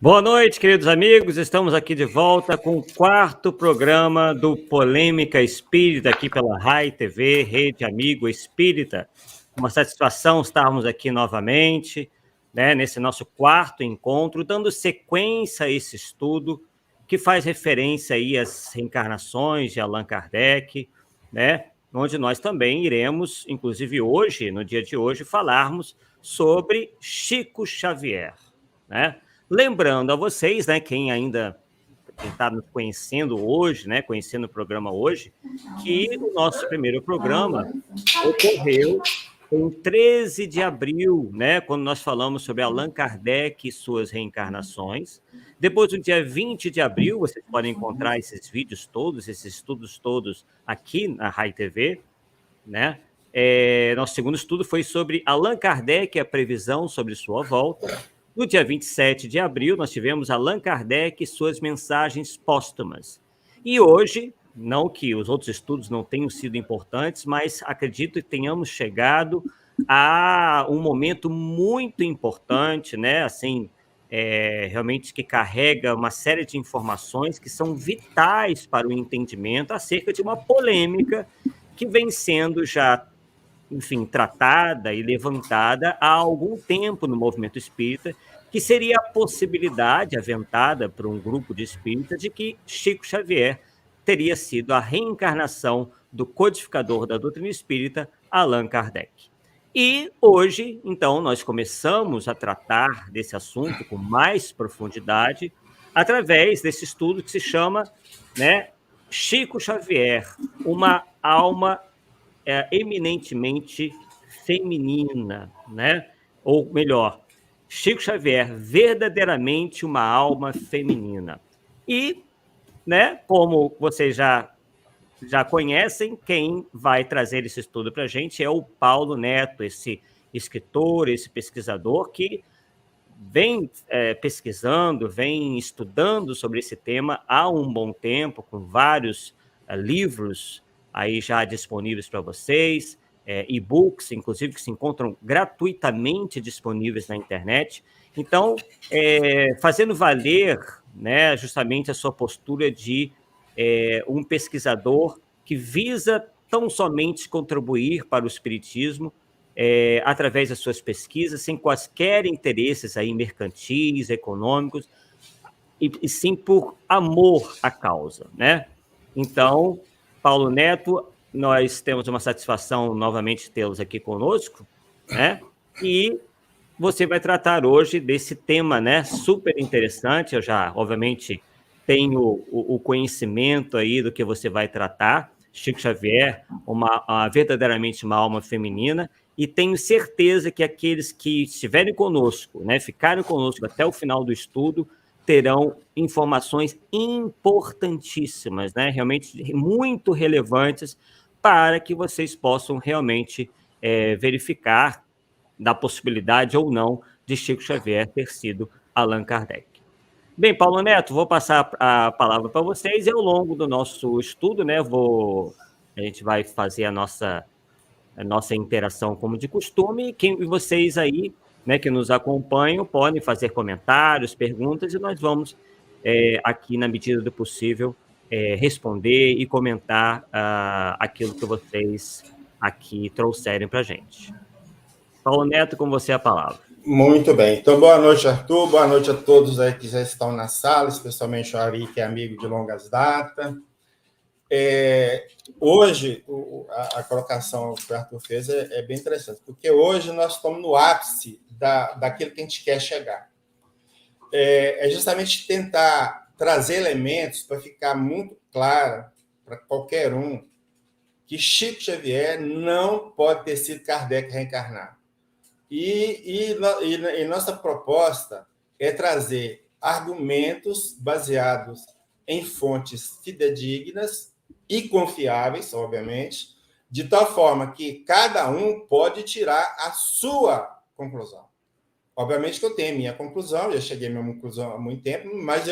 Boa noite, queridos amigos. Estamos aqui de volta com o quarto programa do Polêmica Espírita, aqui pela RAI TV, Rede Amigo Espírita. Uma satisfação estarmos aqui novamente, né, nesse nosso quarto encontro, dando sequência a esse estudo que faz referência aí às reencarnações de Allan Kardec, né, onde nós também iremos, inclusive hoje, no dia de hoje, falarmos sobre Chico Xavier, né? Lembrando a vocês, né, quem ainda está nos conhecendo hoje, né, conhecendo o programa hoje, que o nosso primeiro programa ocorreu em 13 de abril, né, quando nós falamos sobre Allan Kardec e suas reencarnações. Depois, no dia 20 de abril, vocês podem encontrar esses vídeos todos, esses estudos todos aqui na RAI TV, né? Nosso segundo estudo foi sobre Allan Kardec e a previsão sobre sua volta. No dia 27 de abril, nós tivemos Allan Kardec e suas mensagens póstumas. E hoje, não que os outros estudos não tenham sido importantes, mas acredito que tenhamos chegado a um momento muito importante, né? Assim, realmente que carrega uma série de informações que são vitais para o entendimento acerca de uma polêmica que vem sendo já, enfim, tratada e levantada há algum tempo no movimento espírita, que seria a possibilidade aventada por um grupo de espíritas de que Chico Xavier teria sido a reencarnação do codificador da doutrina espírita, Allan Kardec. E hoje, então, nós começamos a tratar desse assunto com mais profundidade através desse estudo que se chama, né, Chico Xavier, uma alma eminentemente feminina, né? Ou melhor, Chico Xavier, verdadeiramente uma alma feminina. E, né, como vocês já conhecem, quem vai trazer esse estudo para a gente é o Paulo Neto, esse escritor, esse pesquisador que vem pesquisando, vem estudando sobre esse tema há um bom tempo, com vários livros aí já disponíveis para vocês, e-books, inclusive, que se encontram gratuitamente disponíveis na internet. Então, fazendo valer, né, justamente a sua postura de um pesquisador que visa tão somente contribuir para o espiritismo, através das suas pesquisas, sem quaisquer interesses aí mercantis, econômicos, e sim por amor à causa, né? Então, Paulo Neto, nós temos uma satisfação novamente tê-los aqui conosco, né? E você vai tratar hoje desse tema, né? Super interessante. Eu já, obviamente, tenho o conhecimento aí do que você vai tratar. Chico Xavier, verdadeiramente uma alma feminina, e tenho certeza que aqueles que estiverem conosco, né, ficarem conosco até o final do estudo, terão informações importantíssimas, né, realmente muito relevantes, para que vocês possam realmente verificar da possibilidade ou não de Chico Xavier ter sido Allan Kardec. Bem, Paulo Neto, vou passar a palavra para vocês, e ao longo do nosso estudo, né, a gente vai fazer a nossa interação como de costume, e vocês aí, né, que nos acompanham, podem fazer comentários, perguntas, e nós vamos, aqui, na medida do possível, responder e comentar aquilo que vocês aqui trouxerem para a gente. Paulo Neto, com você a palavra. Muito bem. Então, boa noite, Arthur. Boa noite a todos aí que já estão na sala, especialmente o Ari, que é amigo de longas datas. Hoje, a colocação que o Arthur fez é bem interessante, porque hoje nós estamos no ápice daquilo que a gente quer chegar. É justamente tentar trazer elementos para ficar muito claro para qualquer um que Chico Xavier não pode ter sido Kardec reencarnado. E nossa proposta é trazer argumentos baseados em fontes fidedignas e confiáveis, obviamente, de tal forma que cada um pode tirar a sua conclusão. Obviamente que eu tenho minha conclusão, já cheguei à minha conclusão há muito tempo, mas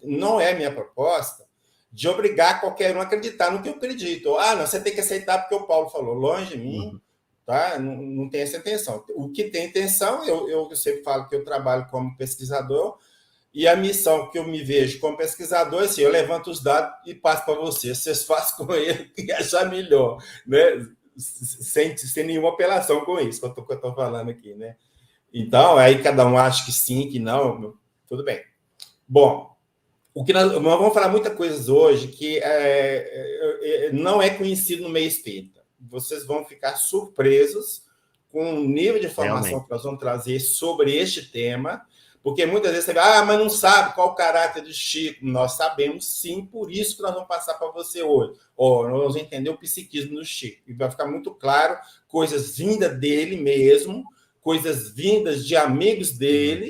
não é minha proposta de obrigar qualquer um a acreditar no que eu acredito. Não, você tem que aceitar porque o Paulo falou. Longe de mim, tá? Não tem essa intenção. O que tem intenção, eu sempre falo que eu trabalho como pesquisador, E a missão que eu me vejo como pesquisador é assim, eu levanto os dados e passo para vocês. Vocês fazem com ele o que achar melhor, né? Sem nenhuma apelação com isso que eu estou falando aqui, né? Então, aí cada um acha que sim, que não, tudo bem. Bom, o que nós vamos falar muitas coisas hoje que não é conhecido no meio espírita. Vocês vão ficar surpresos com o nível de informação que nós vamos trazer sobre este tema, porque muitas vezes você vai, mas não sabe qual o caráter do Chico. Nós sabemos sim, por isso que nós vamos passar para você hoje. Nós vamos entender o psiquismo do Chico. E vai ficar muito claro coisas vindas dele mesmo, coisas vindas de amigos dele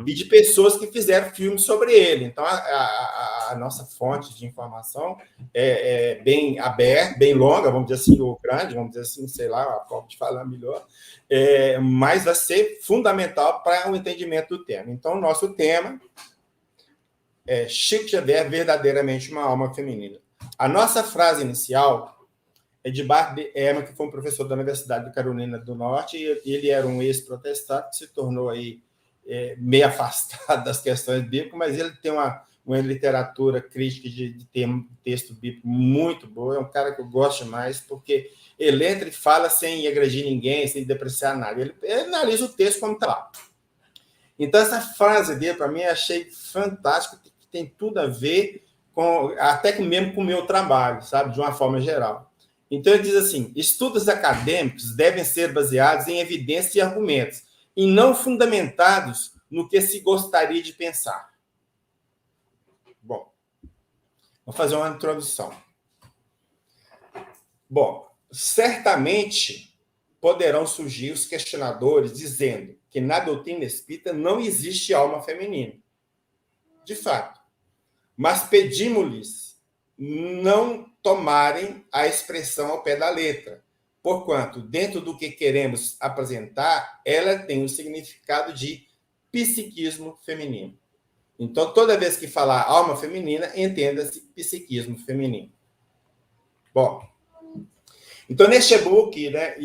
e de pessoas que fizeram filmes sobre ele. Então, a nossa fonte de informação é bem aberta, bem longa, vamos dizer assim, ou grande, vamos dizer assim, sei lá, a forma de falar melhor, mas vai ser fundamental para o entendimento do tema. Então, o nosso tema é Chico Xavier, verdadeiramente uma alma feminina. A nossa frase inicial é de Bart Ehrman, que foi um professor da Universidade de Carolina do Norte, e ele era um ex-protestante que se tornou aí, meio afastado das questões bíblicas, mas ele tem uma literatura crítica de texto bíblico muito boa, é um cara que eu gosto mais, porque ele entra e fala sem agredir ninguém, sem depreciar nada, ele analisa o texto como está lá. Então, essa frase dele, para mim, eu achei fantástica, que tem tudo a ver até mesmo com o meu trabalho, sabe, de uma forma geral. Então, ele diz assim, estudos acadêmicos devem ser baseados em evidências e argumentos, e não fundamentados no que se gostaria de pensar. Bom, vou fazer uma introdução. Bom, certamente poderão surgir os questionadores dizendo que na doutrina espírita não existe alma feminina. De fato. Mas pedimos-lhes não tomarem a expressão ao pé da letra, porquanto, dentro do que queremos apresentar, ela tem o significado de psiquismo feminino. Então, toda vez que falar alma feminina, entenda-se psiquismo feminino. Bom, então, neste e-book, né,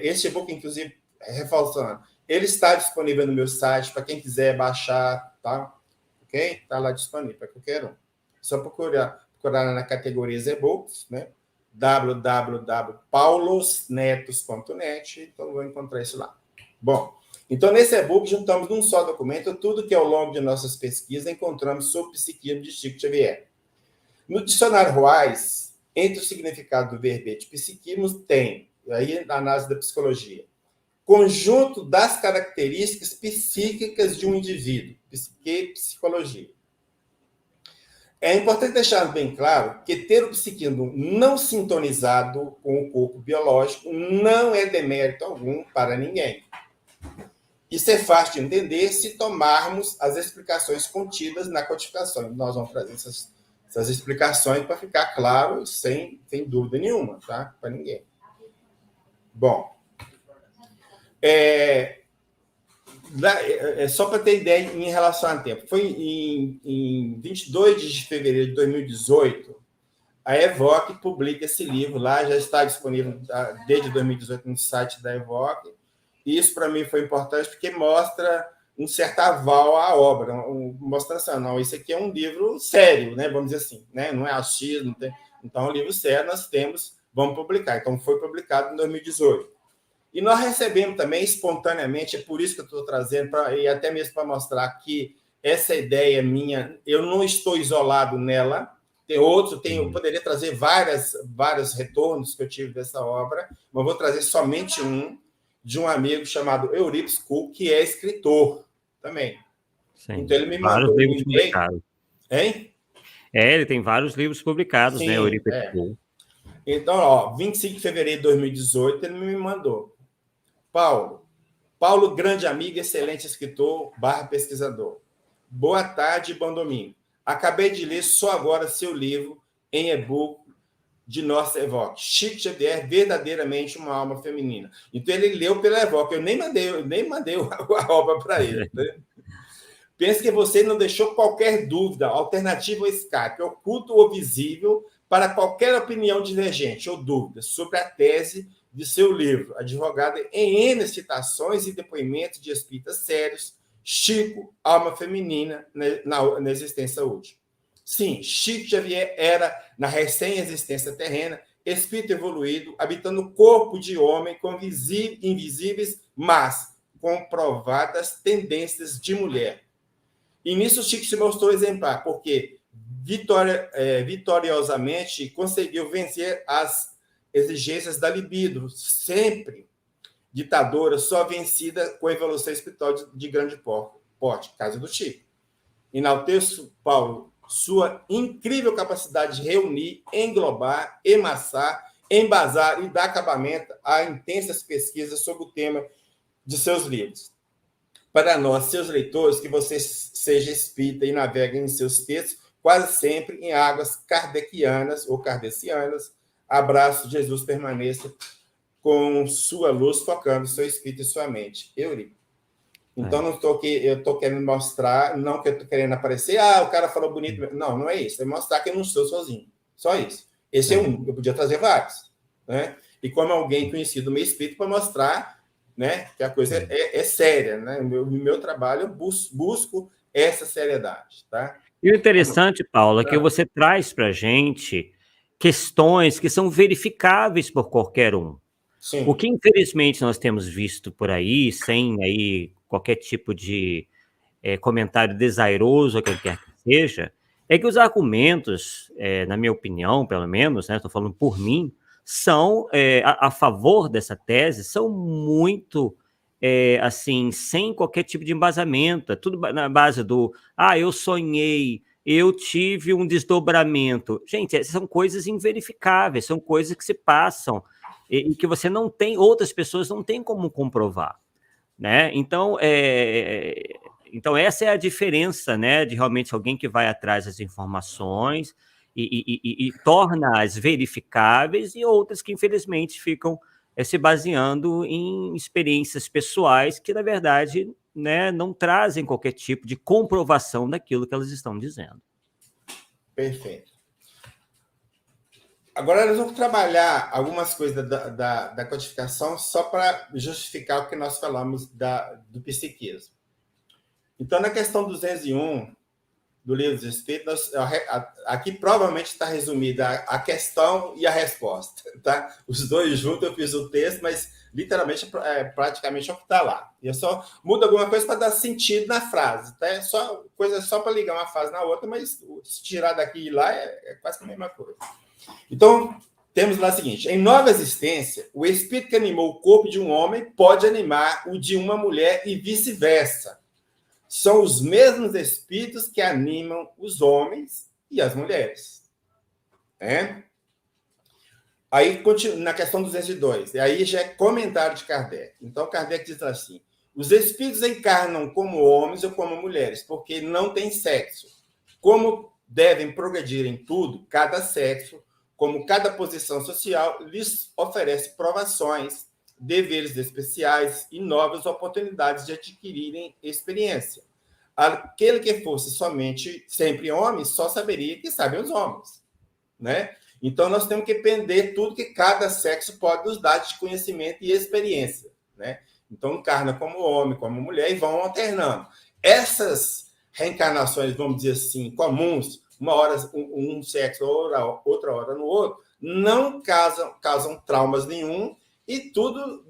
este e-book, inclusive, reforçando, ele está disponível no meu site para quem quiser baixar, tá? Ok? Está lá disponível para qualquer um. Só procurar na categoria e-books, né? www.paulosnetos.net, então vou encontrar isso lá. Bom, então nesse e-book juntamos num só documento tudo que ao longo de nossas pesquisas encontramos sobre o psiquismo de Chico Xavier. No dicionário Ruais, entre o significado do verbete psiquismo tem, aí a análise da psicologia, conjunto das características psíquicas de um indivíduo, psicologia. É importante deixar bem claro que ter o psiquismo não sintonizado com o corpo biológico não é demérito algum para ninguém. Isso é fácil de entender se tomarmos as explicações contidas na codificação. Nós vamos trazer essas explicações para ficar claro, sem dúvida nenhuma, tá? Para ninguém. Bom, só para ter ideia em relação ao tempo, foi em 22 de fevereiro de 2018, a Evoque publica esse livro lá, já está disponível desde 2018 no site da Evoque, e isso para mim foi importante porque mostra um certo aval à obra, mostrando assim, não, isso aqui é um livro sério, né, vamos dizer assim, né, não é achismo, não tem, então é um livro sério, nós vamos publicar, então foi publicado em 2018. E nós recebemos também espontaneamente, é por isso que eu estou trazendo, e até mesmo para mostrar que essa ideia minha, eu não estou isolado nela, tem outros, eu poderia trazer vários retornos que eu tive dessa obra, mas vou trazer somente de um amigo chamado Euripides Kuhl, que é escritor também. Sim, então ele me mandou livros publicados. Hein? Ele tem vários livros publicados, sim, né, Euripides Kuhl. Então, 25 de fevereiro de 2018, ele me mandou. Paulo, grande amigo, excelente escritor, pesquisador. Boa tarde e bom domingo. Acabei de ler só agora seu livro em e-book de nossa Evoque. Chico Xavier, verdadeiramente uma alma feminina. Então, ele leu pela Evoque. Eu nem mandei a obra para ele. Né? Penso que você não deixou qualquer dúvida, alternativa ou escape, oculto ou visível, para qualquer opinião divergente ou dúvida sobre a tese de seu livro, advogado em N citações e depoimentos de espíritas sérios Chico, alma feminina na existência última. Sim, Chico Xavier era, na recém-existência terrena, espírito evoluído, habitando o corpo de homem com invisíveis, mas comprovadas tendências de mulher. E nisso Chico se mostrou exemplar, porque vitoriosamente conseguiu vencer as exigências da libido, sempre ditadora, só vencida com a evolução espiritual de grande porte, caso do Chico. Enalteço, Paulo, sua incrível capacidade de reunir, englobar, emassar, embasar e dar acabamento a intensas pesquisas sobre o tema de seus livros. Para nós, seus leitores, que você seja espírita e navegue em seus textos, quase sempre em águas kardecianas ou kardecianas. Abraço, Jesus permaneça com sua luz focando seu espírito e sua mente. Eurico. Então, não estou aqui, eu estou querendo mostrar, não que eu estou querendo aparecer, o cara falou bonito. Não, não é isso. É mostrar que eu não sou sozinho. Só isso. Esse é um. Eu podia trazer vários. Né? E como alguém conhecido do meu espírito, para mostrar, né, que a coisa é séria. Né? No meu trabalho, eu busco essa seriedade. Tá? E o interessante, Paulo, é que você traz para a gente questões que são verificáveis por qualquer um. Sim. O que, infelizmente, nós temos visto por aí, sem aí qualquer tipo de comentário desairoso, ou quem quer que seja, é que os argumentos, na minha opinião, pelo menos, né, estou falando por mim, são, a favor dessa tese, são muito, assim, sem qualquer tipo de embasamento. É tudo na base do, eu sonhei, eu tive um desdobramento. Gente, essas são coisas inverificáveis, são coisas que se passam e que você não tem, outras pessoas não têm como comprovar, né? Então, então essa é a diferença, né, de realmente alguém que vai atrás das informações e torna-as verificáveis, e outras que, infelizmente, ficam se baseando em experiências pessoais que, na verdade, né, não trazem qualquer tipo de comprovação daquilo que elas estão dizendo. Perfeito. Agora nós vamos trabalhar algumas coisas da codificação só para justificar o que nós falamos do psiquismo. Então, na questão 201 do Livro dos Espíritos, aqui provavelmente está resumida a questão e a resposta. Tá? Os dois juntos eu fiz o texto, mas literalmente praticamente é o que está lá. E eu só mudo alguma coisa para dar sentido na frase. Tá? Coisa só para ligar uma frase na outra, mas se tirar daqui e lá é quase a mesma coisa. Então, temos lá o seguinte: em nova existência, o espírito que animou o corpo de um homem pode animar o de uma mulher e vice-versa. São os mesmos espíritos que animam os homens e as mulheres. Aí, na questão 202, aí já é comentário de Kardec. Então, Kardec diz assim: os espíritos encarnam como homens ou como mulheres, porque não têm sexo. Como devem progredir em tudo, cada sexo, como cada posição social, lhes oferece provações, deveres especiais e novas oportunidades de adquirirem experiência. Aquele que fosse sempre homem, só saberia que sabem os homens. Né? Então, nós temos que aprender tudo que cada sexo pode nos dar de conhecimento e experiência. Né? Então, encarna como homem, como mulher, e vão alternando. Essas reencarnações, vamos dizer assim, comuns, uma hora um sexo, outra hora no outro, não causam traumas nenhum, e tudo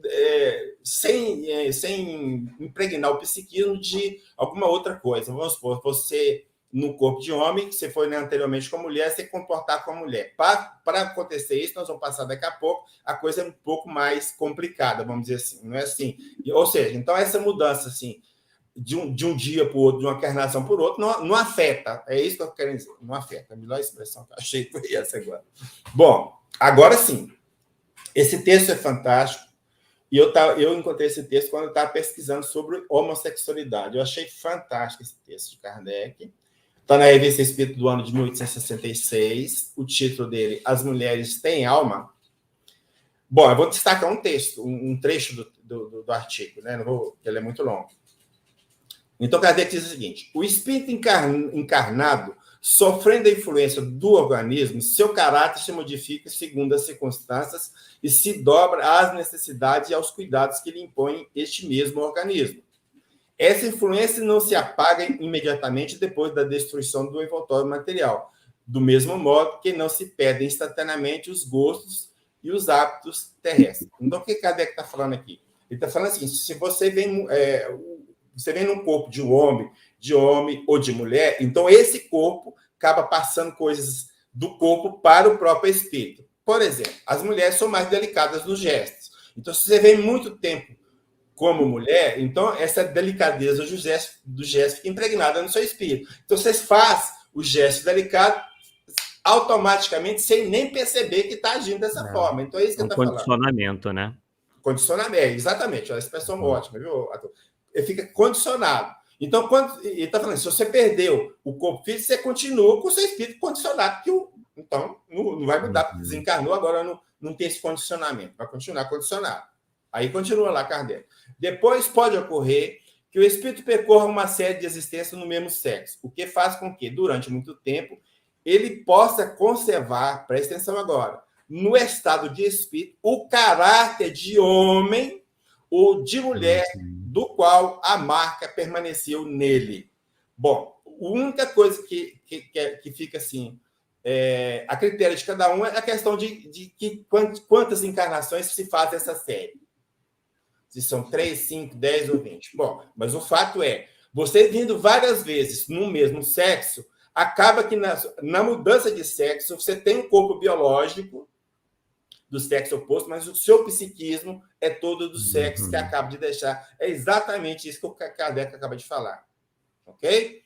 sem impregnar o psiquismo de alguma outra coisa. Vamos supor, você, no corpo de homem, que você foi anteriormente com mulher, você comportar com a mulher. Para acontecer isso, nós vamos passar daqui a pouco, a coisa é um pouco mais complicada, vamos dizer assim. Não é assim? Ou seja, então essa mudança, assim, de um dia para o outro, de uma encarnação para o outro, não afeta. É isso que eu quero dizer. Não afeta. A melhor expressão que eu achei foi essa agora. Bom, agora sim. Esse texto é fantástico. E eu encontrei esse texto quando eu estava pesquisando sobre homossexualidade. Eu achei fantástico esse texto de Kardec. Está na Revista Espírito do ano de 1866. O título dele, As Mulheres Têm Alma. Bom, eu vou destacar um texto, um trecho do artigo, né? Não vou, ele é muito longo. Então, Kardec diz o seguinte: o espírito encarnado, sofrendo a influência do organismo, seu caráter se modifica segundo as circunstâncias e se dobra às necessidades e aos cuidados que lhe impõe este mesmo organismo. Essa influência não se apaga imediatamente depois da destruição do envoltório material, do mesmo modo que não se perdem instantaneamente os gostos e os hábitos terrestres. Então, o que Kardec está falando aqui? Ele está falando assim, se você vem num corpo de homem ou de mulher, então esse corpo acaba passando coisas do corpo para o próprio espírito. Por exemplo, as mulheres são mais delicadas nos gestos. Então, se você vem muito tempo como mulher, então essa delicadeza do gesto fica impregnada no seu espírito. Então, você faz o gesto delicado automaticamente, sem nem perceber que está agindo dessa forma. Então, é isso que eu estou falando. Condicionamento, né? Condicionamento, exatamente. A expressão ótima, viu, Arthur? Ele fica condicionado. Então, ele está falando, se você perdeu o corpo físico, você continua com o seu espírito condicionado, então não vai mudar, porque desencarnou, agora não tem esse condicionamento, vai continuar condicionado. Aí continua lá, Kardec. Depois pode ocorrer que o espírito percorra uma série de existências no mesmo sexo, o que faz com que, durante muito tempo, ele possa conservar, presta atenção agora, no estado de espírito, o caráter de homem ou de mulher do qual a marca permaneceu nele. Bom, a única coisa que fica assim, a critério de cada um é a questão de quantas encarnações se faz essa série. Se são 3, 5, 10 ou 20. Bom, mas o fato é, você vindo várias vezes no mesmo sexo, acaba que na mudança de sexo, você tem um corpo biológico do sexo oposto, mas o seu psiquismo é todo do sexo que acaba de deixar. É exatamente isso que o Kardec acaba de falar. Ok?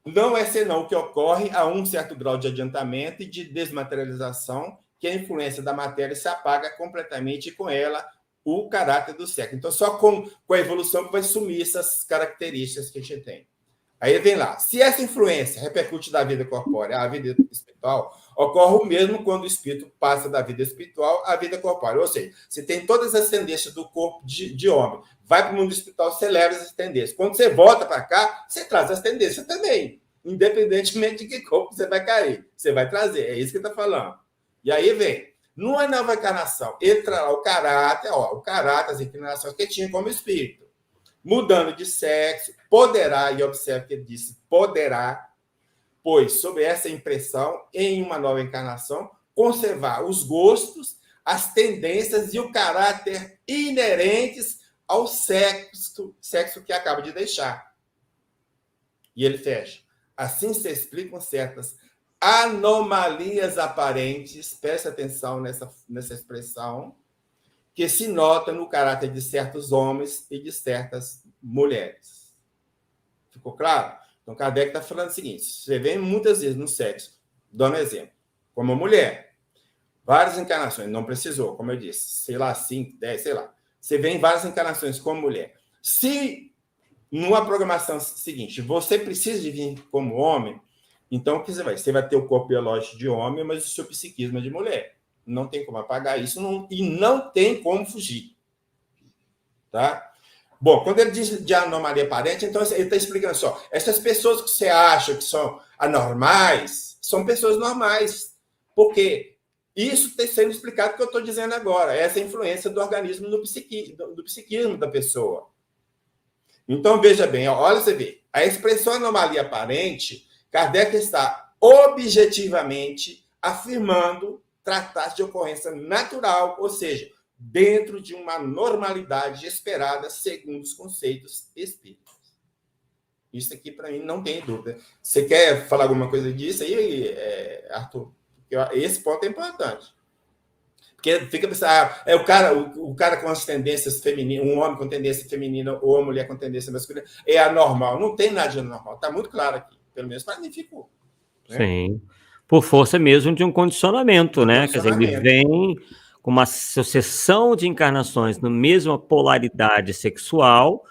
Não é senão o que ocorre a um certo grau de adiantamento e de desmaterialização, que a influência da matéria se apaga completamente e com ela o caráter do sexo. Então, só com a evolução que vai sumir essas características que a gente tem. Aí vem lá. Se essa influência repercute da vida corpórea à vida espiritual, ocorre o mesmo quando o espírito passa da vida espiritual à vida corpórea. Ou seja, você tem todas as tendências do corpo de homem. Vai para o mundo espiritual, você leva essas tendências. Quando você volta para cá, você traz as tendências também. Independentemente de que corpo você vai cair. Você vai trazer. É isso que ele está falando. E aí vem. Numa nova encarnação, entra lá o caráter, as inclinações que tinha como espírito. Mudando de sexo, poderá, e observe que ele disse poderá, pois, sob essa impressão, em uma nova encarnação, conservar os gostos, as tendências e o caráter inerentes ao sexo que acaba de deixar. E ele fecha. Assim se explicam certas anomalias aparentes, preste atenção nessa expressão, que se nota no caráter de certos homens e de certas mulheres. Ficou claro? Então, Kardec está falando o seguinte, você vê muitas vezes no sexo, dando um exemplo, como mulher, várias encarnações, não precisou, como eu disse, sei lá, 5, 10, sei lá. Você vê em várias encarnações como mulher. Se, numa programação seguinte, você precisa de vir como homem, então, o que você vai ter o corpo biológico de homem, mas o seu psiquismo é de mulher. Não tem como apagar isso e não tem como fugir. Tá? Bom, quando ele diz de anomalia aparente, então ele está explicando só. Essas pessoas que você acha que são anormais, são pessoas normais. Porque isso está sendo explicado o que eu estou dizendo agora. Essa influência do organismo do psiquismo da pessoa. Então, veja bem, olha você vê. A expressão anomalia aparente, Kardec está objetivamente afirmando tratar-se de ocorrência natural, ou seja, dentro de uma normalidade esperada segundo os conceitos espíritas. Isso aqui, para mim, não tem dúvida. Você quer falar alguma coisa disso aí, Arthur? Porque esse ponto é importante. Porque fica pensando, o cara com as tendências femininas, um homem com tendência feminina ou uma mulher com tendência masculina, é anormal. Não tem nada de anormal. Está muito claro aqui. Pelo menos para mim ficou. Né? Sim. Por força mesmo de um condicionamento, né? Quer dizer, ele vem com uma sucessão de encarnações na mesma polaridade sexual,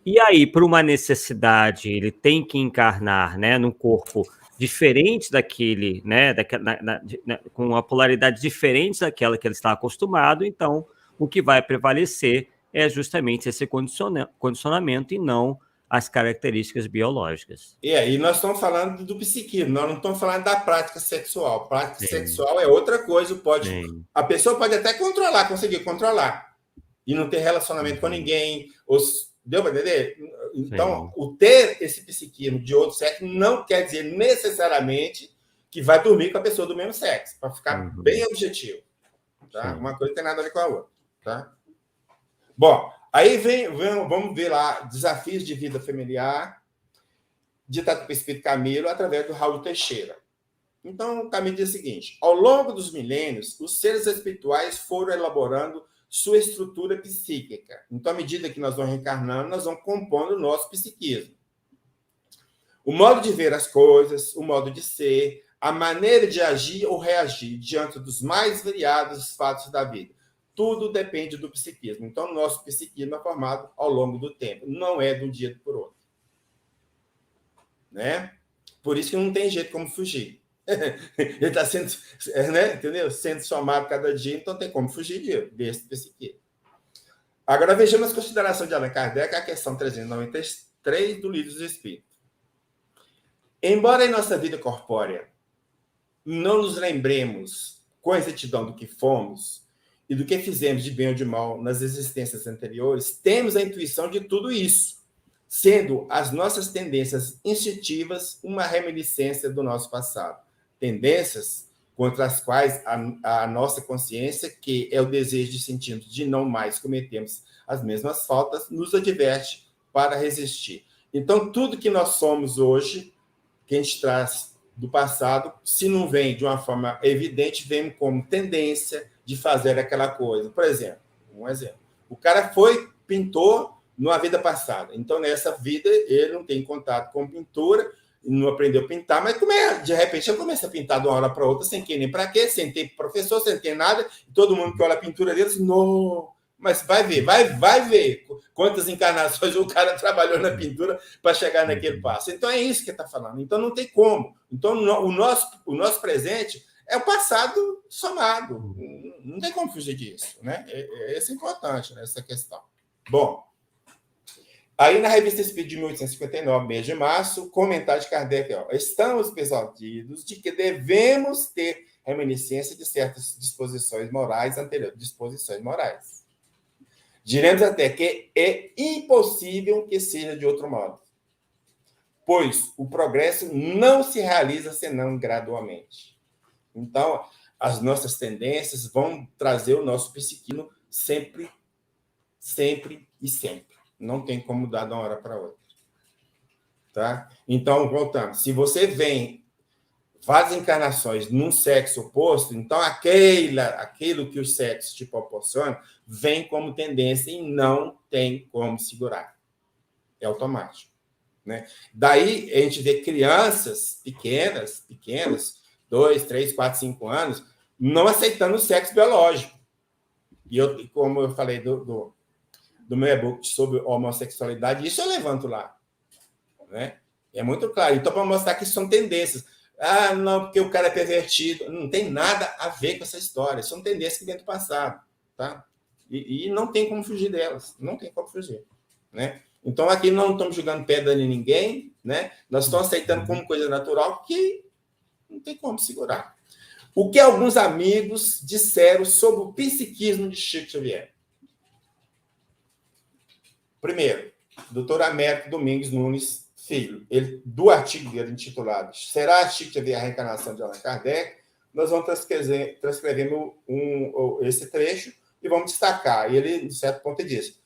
e aí, por uma necessidade, ele tem que encarnar, né, num corpo diferente daquele, né, com uma polaridade diferente daquela que ele está acostumado, então o que vai prevalecer é justamente esse condicionamento e não as características biológicas. E nós estamos falando do psiquismo, nós não estamos falando da prática sexual. Prática sexual é outra coisa, a pessoa pode até conseguir controlar, e não ter relacionamento com ninguém, ou Deu para entender? Então, Sim. o ter esse psiquismo de outro sexo não quer dizer necessariamente que vai dormir com a pessoa do mesmo sexo, para ficar bem objetivo. Tá? Uma coisa não tem nada a ver com a outra. Tá? Bom, aí vamos ver lá desafios de vida familiar, ditado pelo Espírito Camilo, através do Raul Teixeira. Então, o Camilo diz o seguinte: ao longo dos milênios, os seres espirituais foram elaborando sua estrutura psíquica. Então, à medida que nós vamos reencarnando, nós vamos compondo o nosso psiquismo. O modo de ver as coisas, o modo de ser, a maneira de agir ou reagir diante dos mais variados fatos da vida. Tudo depende do psiquismo. Então, o nosso psiquismo é formado ao longo do tempo, não é de um dia para o outro. Né? Por isso que não tem jeito como fugir. Ele está sendo, né, entendeu? Sendo somado cada dia, então tem como fugir desse psiquismo. Agora vejamos as considerações de Allan Kardec, a questão 393 do Livro dos Espíritos. Embora em nossa vida corpórea não nos lembremos com exatidão do que fomos e do que fizemos de bem ou de mal nas existências anteriores, temos a intuição de tudo isso, sendo as nossas tendências instintivas uma reminiscência do nosso passado. Tendências contra as quais a nossa consciência, que é o desejo de sentirmos de não mais cometermos as mesmas faltas, nos adverte para resistir. Então, tudo que nós somos hoje, que a gente traz do passado, se não vem de uma forma evidente, vem como tendência de fazer aquela coisa. Por exemplo, um exemplo. O cara foi pintor numa vida passada. Então, nessa vida, ele não tem contato com pintura, não aprendeu a pintar, mas de repente eu começo a pintar de uma hora para outra, sem que nem para quê, sem ter professor, sem ter nada, e todo mundo que olha a pintura deles, não, mas vai ver quantas encarnações o cara trabalhou na pintura para chegar naquele passo. Então é isso que está falando. Então não tem como. Então o nosso presente é o passado somado. Não tem como fugir disso, né? Isso é importante, né, essa questão. Bom, aí, na Revista Espírita de 1859, mês de março, comentário de Kardec, estamos persuadidos de que devemos ter reminiscência de certas disposições morais anteriores. Disposições morais. Diremos até que é impossível que seja de outro modo, pois o progresso não se realiza senão gradualmente. Então, as nossas tendências vão trazer o nosso psiquismo sempre, sempre e sempre. Não tem como mudar de uma hora para outra. Tá? Então, voltando. Se você vem várias encarnações num sexo oposto, então aquilo que o sexo te proporciona vem como tendência e não tem como segurar. É automático. Né? Daí, a gente vê crianças pequenas, 2, 3, 4, 5 anos, não aceitando o sexo biológico. E como eu falei do meu e-book sobre homossexualidade, isso eu levanto lá. Né? É muito claro. Então, para mostrar que isso são tendências. Ah, não, porque o cara é pervertido. Não tem nada a ver com essa história. São tendências que vêm do passado. Tá? E não tem como fugir delas. Não tem como fugir. Né? Então, aqui não estamos jogando pedra em ninguém. Né? Nós estamos aceitando como coisa natural que não tem como segurar. O que alguns amigos disseram sobre o psiquismo de Chico Xavier? Primeiro, Dr. Américo Domingues Nunes Filho, do artigo dele intitulado Será Chico Xavier a reencarnação de Allan Kardec? Nós vamos transcrevendo esse trecho e vamos destacar. Ele, em certo ponto, diz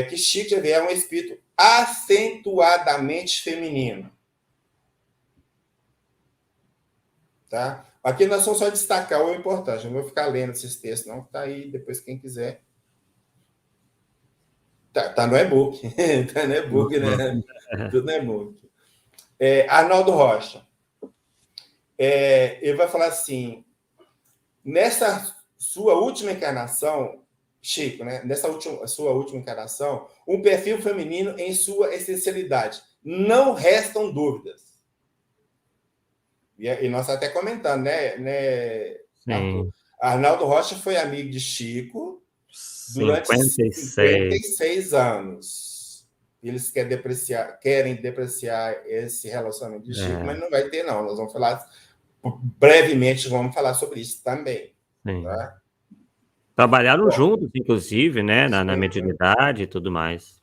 que Chico Xavier é um espírito acentuadamente feminino. Tá? Aqui nós vamos só destacar o importante. Não vou ficar lendo esses textos, não. Está aí, depois quem quiser. Tá no e-book. Tá no e-book, né? Tudo no e-book. Arnaldo Rocha. Ele vai falar assim: nessa sua última encarnação, Chico, né? Nessa sua última encarnação, um perfil feminino em sua essencialidade. Não restam dúvidas. E nós até comentando, né Arthur? Arnaldo Rocha foi amigo de Chico durante 56 anos. Eles querem depreciar esse relacionamento de Chico, mas não vai ter, não. Nós vamos falar brevemente, vamos falar sobre isso também. Tá? Trabalharam juntos, inclusive, né? Na mediunidade e tudo mais.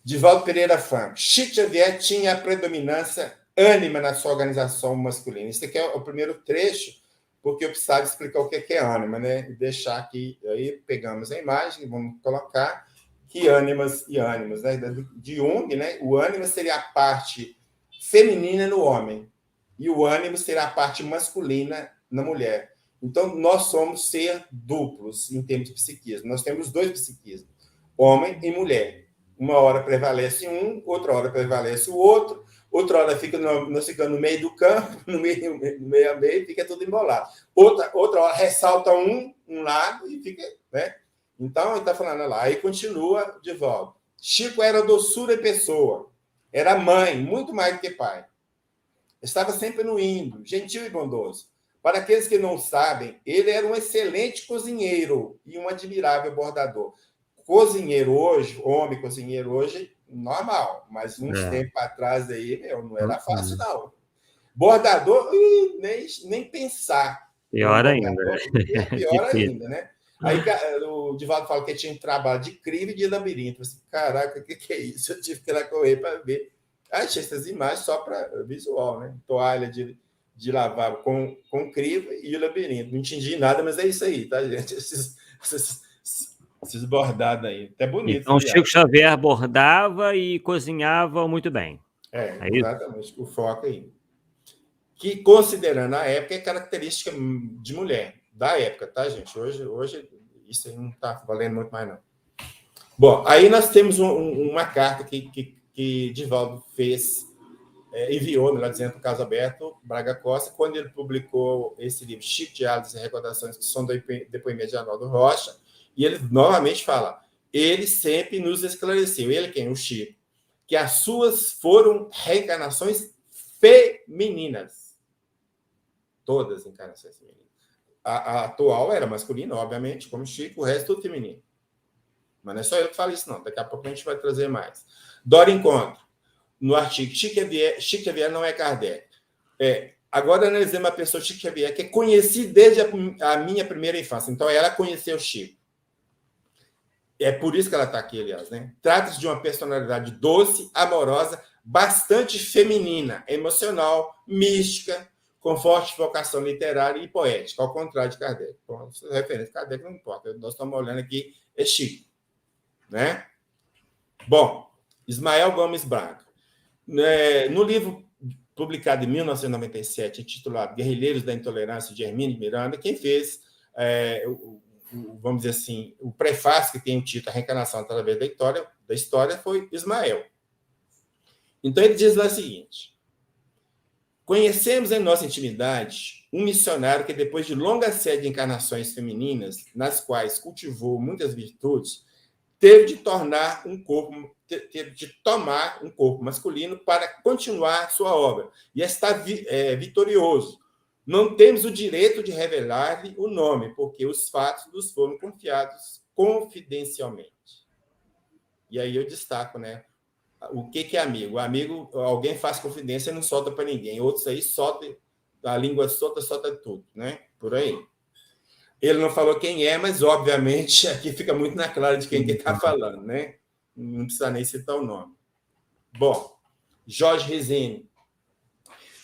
Divaldo Pereira Franco. Chico Xavier tinha a predominância ânima na sua organização masculina. Isso aqui é o primeiro trecho, porque eu precisava explicar o que é ânima, né? E deixar aqui, aí pegamos a imagem e vamos colocar que ânimas e ânimos, né? De Jung, né? O ânima seria a parte feminina no homem e o ânimo seria a parte masculina na mulher. Então, nós somos ser duplos em termos de psiquismo. Nós temos dois psiquismos, homem e mulher. Uma hora prevalece um, outra hora prevalece o outro, outra hora nós ficamos no meio do campo, no meio a meio, fica tudo embolado. Outra hora ressalta um lado e fica, né? Então, ele está falando lá. Aí continua de volta. Chico era doçura e pessoa. Era mãe, muito mais do que pai. Estava sempre no indo, gentil e bondoso. Para aqueles que não sabem, ele era um excelente cozinheiro e um admirável bordador. Cozinheiro hoje, homem cozinheiro hoje, normal, mas uns tempos atrás aí, não era fácil, não. Bordador, nem pensar. Pior ainda. Pior ainda, né? Aí o Divaldo fala que tinha um trabalho de crivo e de labirinto. Assim, caraca, o que é isso? Eu tive que ir lá correr para ver. Achei essas imagens só para visual, né? Toalha de lavar com crivo e labirinto. Não entendi nada, mas é isso aí, tá, gente? Esses bordados aí. Até bonito. Então, Chico Xavier bordava e cozinhava muito bem. É exatamente. O foco aí. Que, considerando a época, é característica de mulher. Da época, tá, gente? Hoje isso aí não está valendo muito mais, não. Bom, aí nós temos uma carta que Divaldo fez, enviou, melhor dizendo, para o Carlos Alberto Braga Costa, quando ele publicou esse livro, Chico, Diálogos e Recordações, que são depoimentos de Arnaldo Rocha, e ele novamente fala, ele sempre nos esclareceu, ele quem? O Chico, que as suas foram reencarnações femininas. Todas encarnações femininas. A atual era masculina, obviamente, como Chico, o resto tudo feminino. Mas não é só eu que falo isso, não. Daqui a pouco a gente vai trazer mais. Dora Encontro, no artigo Chico Xavier não é Kardec. Agora analisemos uma pessoa, Chico Xavier, que conheci desde a minha primeira infância. Então, ela conheceu Chico. É por isso que ela está aqui, aliás, né? Trata-se de uma personalidade doce, amorosa, bastante feminina, emocional, mística, com forte vocação literária e poética, ao contrário de Kardec. Bom, referência Kardec não importa, nós estamos olhando aqui, é Chico. Né? Bom, Ismael Gomes Braga. No livro publicado em 1997, intitulado Guerrilheiros da Intolerância, de Hermínio Miranda, quem fez, vamos dizer assim, o prefácio que tem o título A Reencarnação através da história foi Ismael. Então, ele diz lá o seguinte: conhecemos em nossa intimidade um missionário que, depois de longa série de encarnações femininas, nas quais cultivou muitas virtudes, teve de tomar um corpo masculino para continuar sua obra. E está vitorioso. Não temos o direito de revelar-lhe o nome, porque os fatos nos foram confiados confidencialmente. E aí eu destaco, né? O que é amigo? Amigo, alguém faz confidência e não solta para ninguém. Outros aí soltam, a língua solta tudo, né? Por aí. Ele não falou quem é, mas, obviamente, aqui fica muito na clara de quem que está falando, né? Não precisa nem citar o nome. Bom, Jorge Rezende,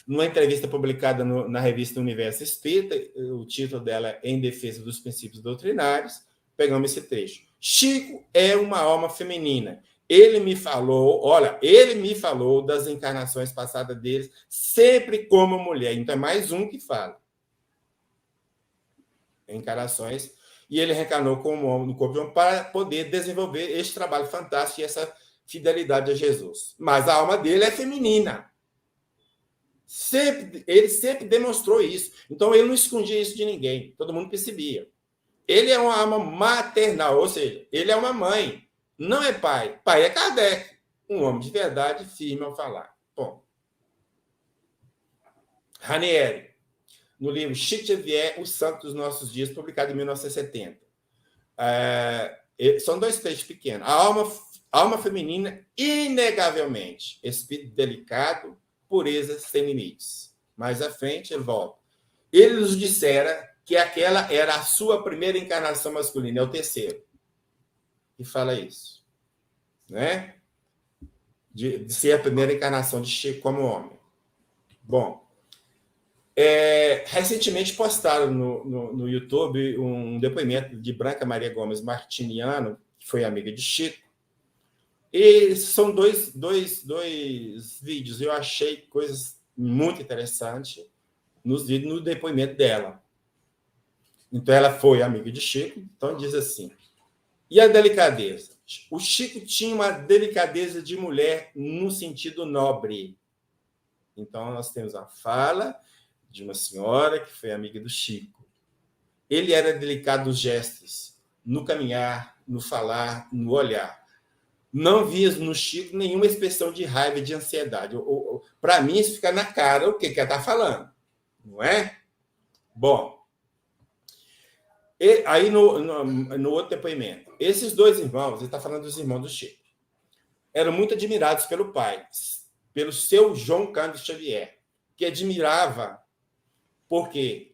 numa entrevista publicada na revista Universo Espírita, o título dela é Em Defesa dos Princípios Doutrinários, pegamos esse trecho. Chico é uma alma feminina. Ele me falou das encarnações passadas deles, sempre como mulher. Então, é mais um que fala. Encarnações, e ele reencarnou como homem no corpo de homem para poder desenvolver esse trabalho fantástico e essa fidelidade a Jesus. Mas a alma dele é feminina. Ele sempre demonstrou isso. Então, ele não escondia isso de ninguém. Todo mundo percebia. Ele é uma alma maternal, ou seja, ele é uma mãe. Não é pai. Pai é Kardec. Um homem de verdade, firme ao falar. Bom. Ranieri, no livro Chico Xavier, O Santo dos Nossos Dias, publicado em 1970. São dois trechos pequenos. A alma feminina, inegavelmente, espírito delicado, pureza sem limites. Mais à frente, ele volta. Ele nos dissera que aquela era a sua primeira encarnação masculina, é o terceiro que fala isso. Né? de ser a primeira encarnação de Chico como homem. Bom, recentemente postaram no YouTube um depoimento de Branca Maria Gomes Martiniano, que foi amiga de Chico, e são dois vídeos. Eu achei coisas muito interessantes no depoimento dela. Então, ela foi amiga de Chico, então diz assim, e a delicadeza? O Chico tinha uma delicadeza de mulher no sentido nobre. Então, nós temos a fala de uma senhora que foi amiga do Chico. Ele era delicado nos gestos, no caminhar, no falar, no olhar. Não vi no Chico nenhuma expressão de raiva e de ansiedade. Para mim, isso fica na cara o que ela está falando, não é? Bom, e aí no outro depoimento, esses dois irmãos, ele está falando dos irmãos do Chico, eram muito admirados pelo pai, pelo seu João Carlos Xavier, que admirava porque,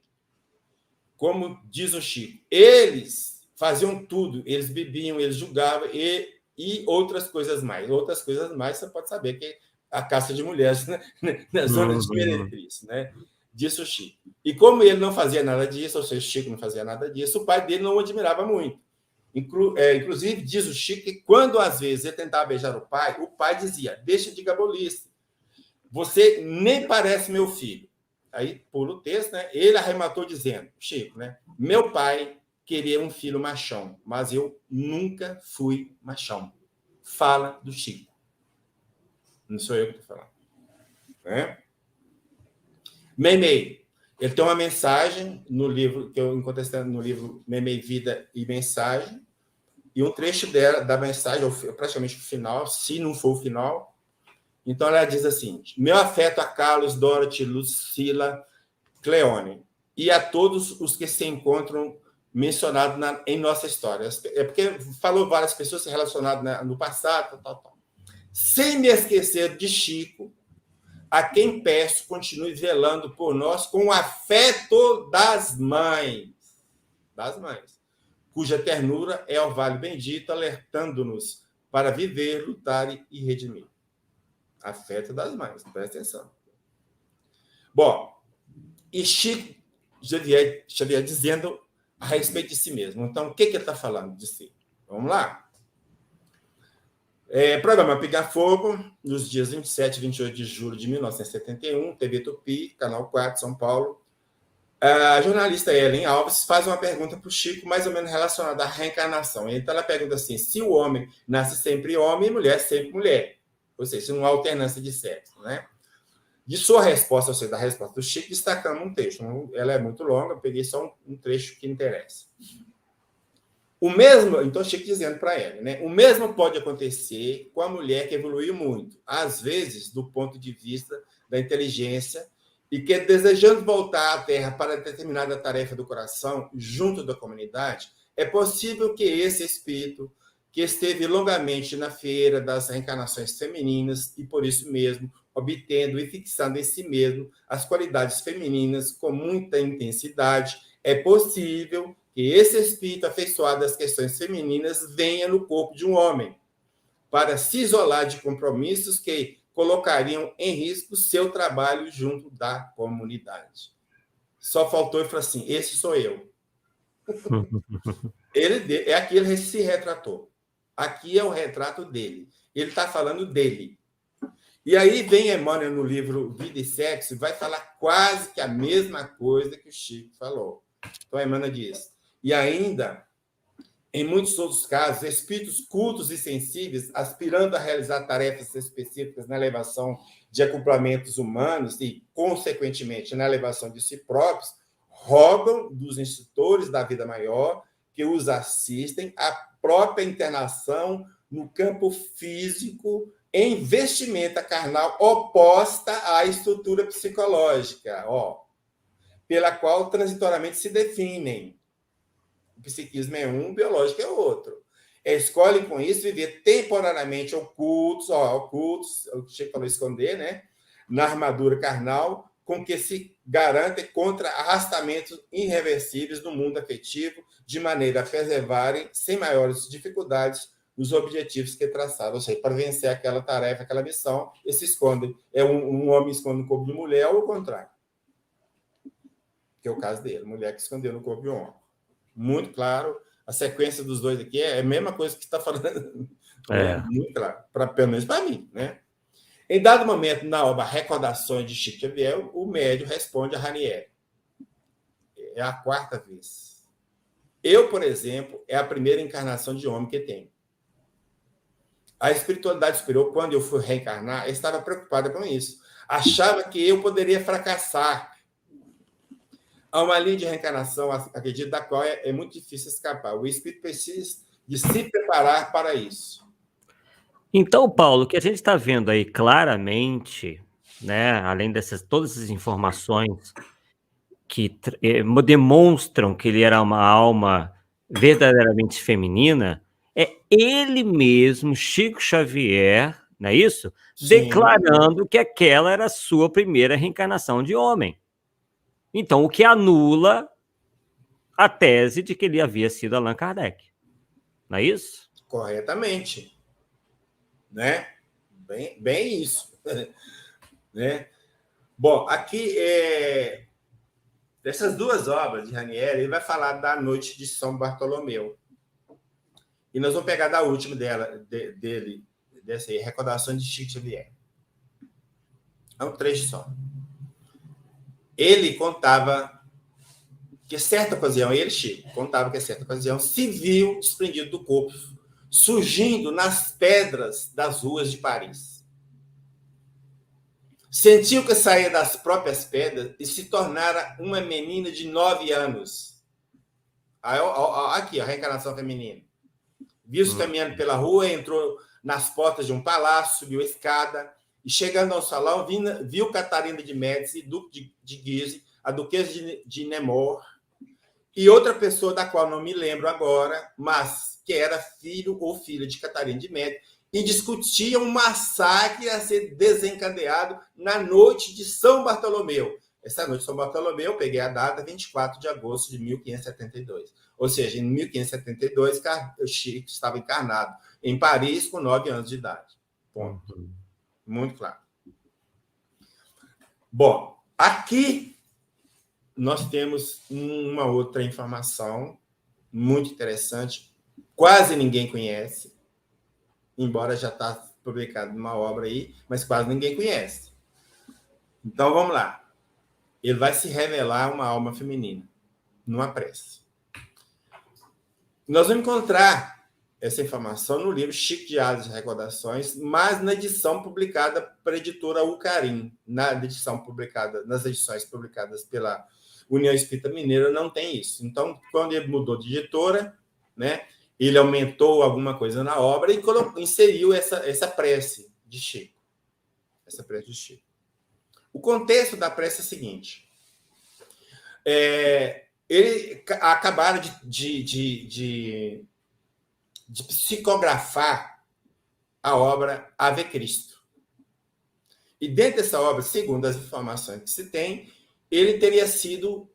como diz o Chico, eles faziam tudo, eles bebiam, eles julgavam e outras coisas mais. Outras coisas mais, você pode saber que a caça de mulheres, né? Na zona de meretriz, né? Disse o Chico. E como ele não fazia nada disso, ou seja, o Chico não fazia nada disso, o pai dele não o admirava muito. Inclusive, diz o Chico que quando, às vezes, ele tentava beijar o pai dizia, deixa de gabolice, você nem parece meu filho. Aí, pula o texto, né? Ele arrematou dizendo, Chico, né? Meu pai queria um filho machão, mas eu nunca fui machão. Fala do Chico. Não sou eu que estou falando. Né? Meimei. Ele tem uma mensagem no livro, que eu encontrei no livro Meimei, Vida e Mensagem, e um trecho da mensagem, praticamente o final, se não for o final. Então, ela diz assim, meu afeto a Carlos, Dorothy, Lucila, Cleone, e a todos os que se encontram mencionados em nossa história. É porque falou várias pessoas relacionadas no passado, tal. Sem me esquecer de Chico, a quem peço continue velando por nós com o afeto das mães, cuja ternura é o vale bendito, alertando-nos para viver, lutar e redimir. Afeto das mães, presta atenção. Bom, e Chico Xavier dizendo a respeito de si mesmo. Então, o que ele está falando de si? Vamos lá. Programa Pegar Fogo, nos dias 27 e 28 de julho de 1971, TV Tupi, Canal 4, São Paulo. A jornalista Ellen Alves faz uma pergunta para o Chico, mais ou menos relacionada à reencarnação. Então, ela pergunta assim, se o homem nasce sempre homem e mulher sempre mulher. Ou seja, se não há alternância de sexo, né? De sua resposta, ou seja, da resposta do Chico, destacamos um trecho. Ela é muito longa, eu peguei só um trecho que interessa. O mesmo, então, Chico dizendo para ela, né? O mesmo pode acontecer com a mulher que evoluiu muito, às vezes, do ponto de vista da inteligência, e que, desejando voltar à Terra para determinada tarefa do coração, junto da comunidade, é possível que esse espírito, que esteve longamente na feira das reencarnações femininas e, por isso mesmo, obtendo e fixando em si mesmo as qualidades femininas com muita intensidade, é possível que esse espírito afeiçoado às questões femininas venha no corpo de um homem, para se isolar de compromissos que colocariam em risco seu trabalho junto da comunidade. Só faltou ele falar assim, esse sou eu. Aqui ele se retratou. Aqui é o retrato dele. Ele está falando dele. E aí vem Emmanuel no livro Vida e Sexo e vai falar quase que a mesma coisa que o Chico falou. Então, Emmanuel diz, e ainda, em muitos outros casos, espíritos cultos e sensíveis, aspirando a realizar tarefas específicas na elevação de acoplamentos humanos e, consequentemente, na elevação de si próprios, rogam dos instrutores da vida maior que os assistem à própria internação no campo físico em vestimenta carnal oposta à estrutura psicológica, pela qual transitoriamente se definem. O psiquismo é um, o biológico é outro. Escolhem com isso viver temporariamente ocultos, o que Chico falou esconder, né? Na armadura carnal, com que se garante contra arrastamentos irreversíveis do mundo afetivo, de maneira a preservarem, sem maiores dificuldades, nos objetivos que traçaram. Ou seja, para vencer aquela tarefa, aquela missão, ele se esconde. É um homem esconde no corpo de mulher ou o contrário. Que é o caso dele, mulher que escondeu no corpo de um homem. Muito claro. A sequência dos dois aqui é a mesma coisa que está falando. Muito claro. Pelo menos para mim, né? Em dado momento, na obra Recordações de Chico Xavier, o médium responde a Ranieri. É a 4ª vez. Eu, por exemplo, é a primeira encarnação de homem que tenho. A espiritualidade superior, quando eu fui reencarnar, eu estava preocupada com isso. Achava que eu poderia fracassar. Há uma linha de reencarnação, acredito, da qual é muito difícil escapar. O espírito precisa de se preparar para isso. Então, Paulo, o que a gente está vendo aí claramente, né, além dessas todas essas informações que demonstram que ele era uma alma verdadeiramente feminina, é ele mesmo, Chico Xavier, não é isso? Sim. Declarando que aquela era a sua primeira reencarnação de homem. Então, o que anula a tese de que ele havia sido Allan Kardec. Não é isso? Corretamente. Né? Bem isso. Né? Bom, aqui, dessas 2 obras de Ranieri, ele vai falar da Noite de São Bartolomeu. E nós vamos pegar da última dele, dessa aí, Recordações de Chico Xavier. É um trecho só. Ele contava que certa ocasião, ele, Chico, contava que certa ocasião se viu desprendido do corpo, surgindo nas pedras das ruas de Paris. Sentiu que saía das próprias pedras e se tornara uma menina de 9 anos. Aqui, a reencarnação feminina. Viu-se caminhando pela rua, entrou nas portas de um palácio, subiu a escada, e chegando ao salão, viu Catarina de Médici, Duque de Guise, a Duquesa de Nemours, e outra pessoa da qual não me lembro agora, mas que era filho ou filha de Catarina de Médici, e discutiam um massacre a ser desencadeado na noite de São Bartolomeu. Essa noite de São Bartolomeu, eu peguei a data 24 de agosto de 1572. Ou seja, em 1572, o Chico estava encarnado em Paris com 9 anos de idade. Ponto. Muito claro. Bom, aqui nós temos uma outra informação muito interessante. Quase ninguém conhece, embora já está publicado uma obra aí, mas quase ninguém conhece. Então, vamos lá. Ele vai se revelar uma alma feminina, numa prece. Nós vamos encontrar essa informação no livro Chico de Asas e Recordações, mas na edição publicada pela editora Ucarim, nas edições publicadas pela União Espírita Mineira, não tem isso. Então, quando ele mudou de editora, né, ele aumentou alguma coisa na obra e inseriu essa prece de Chico. Essa prece de Chico. O contexto da prece é o seguinte. Ele acabaram de psicografar a obra Ave Cristo. E dentro dessa obra, segundo as informações que se tem, ele teria sido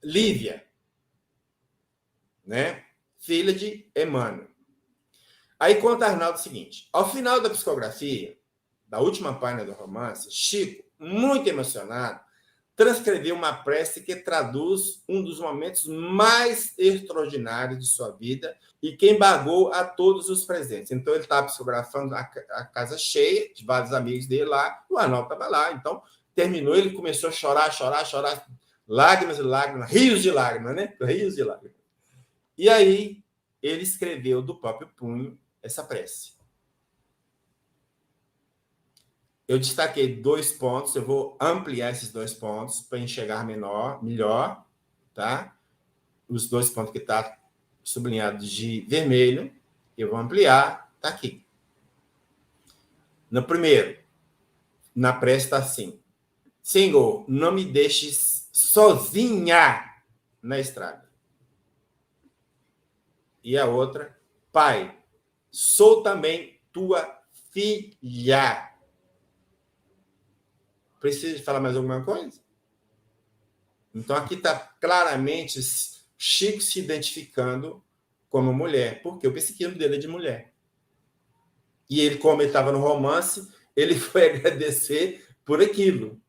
Lívia, né? Filha de Emmanuel. Aí conta Arnaldo o seguinte: ao final da psicografia, da última página do romance, Chico, muito emocionado, transcreveu uma prece que traduz um dos momentos mais extraordinários de sua vida e que embargou a todos os presentes. Então, ele estava psicografando a casa cheia, de vários amigos dele lá, o Arnaldo estava lá. Então, terminou, ele começou a chorar, lágrimas e lágrimas, rios de lágrimas, né? Rios de lágrimas. E aí, ele escreveu do próprio punho essa prece. Eu destaquei 2 pontos, eu vou ampliar esses 2 pontos para enxergar melhor, tá? Os 2 pontos que estão sublinhados de vermelho, eu vou ampliar, tá aqui. No primeiro, na prece está assim: Senhor, não me deixes sozinha na estrada. E a outra: Pai, sou também tua filha. Precisa falar mais alguma coisa? Então, aqui está claramente Chico se identificando como mulher, porque o psiquismo dele é de mulher. E ele, como ele estava no romance, ele foi agradecer por aquilo,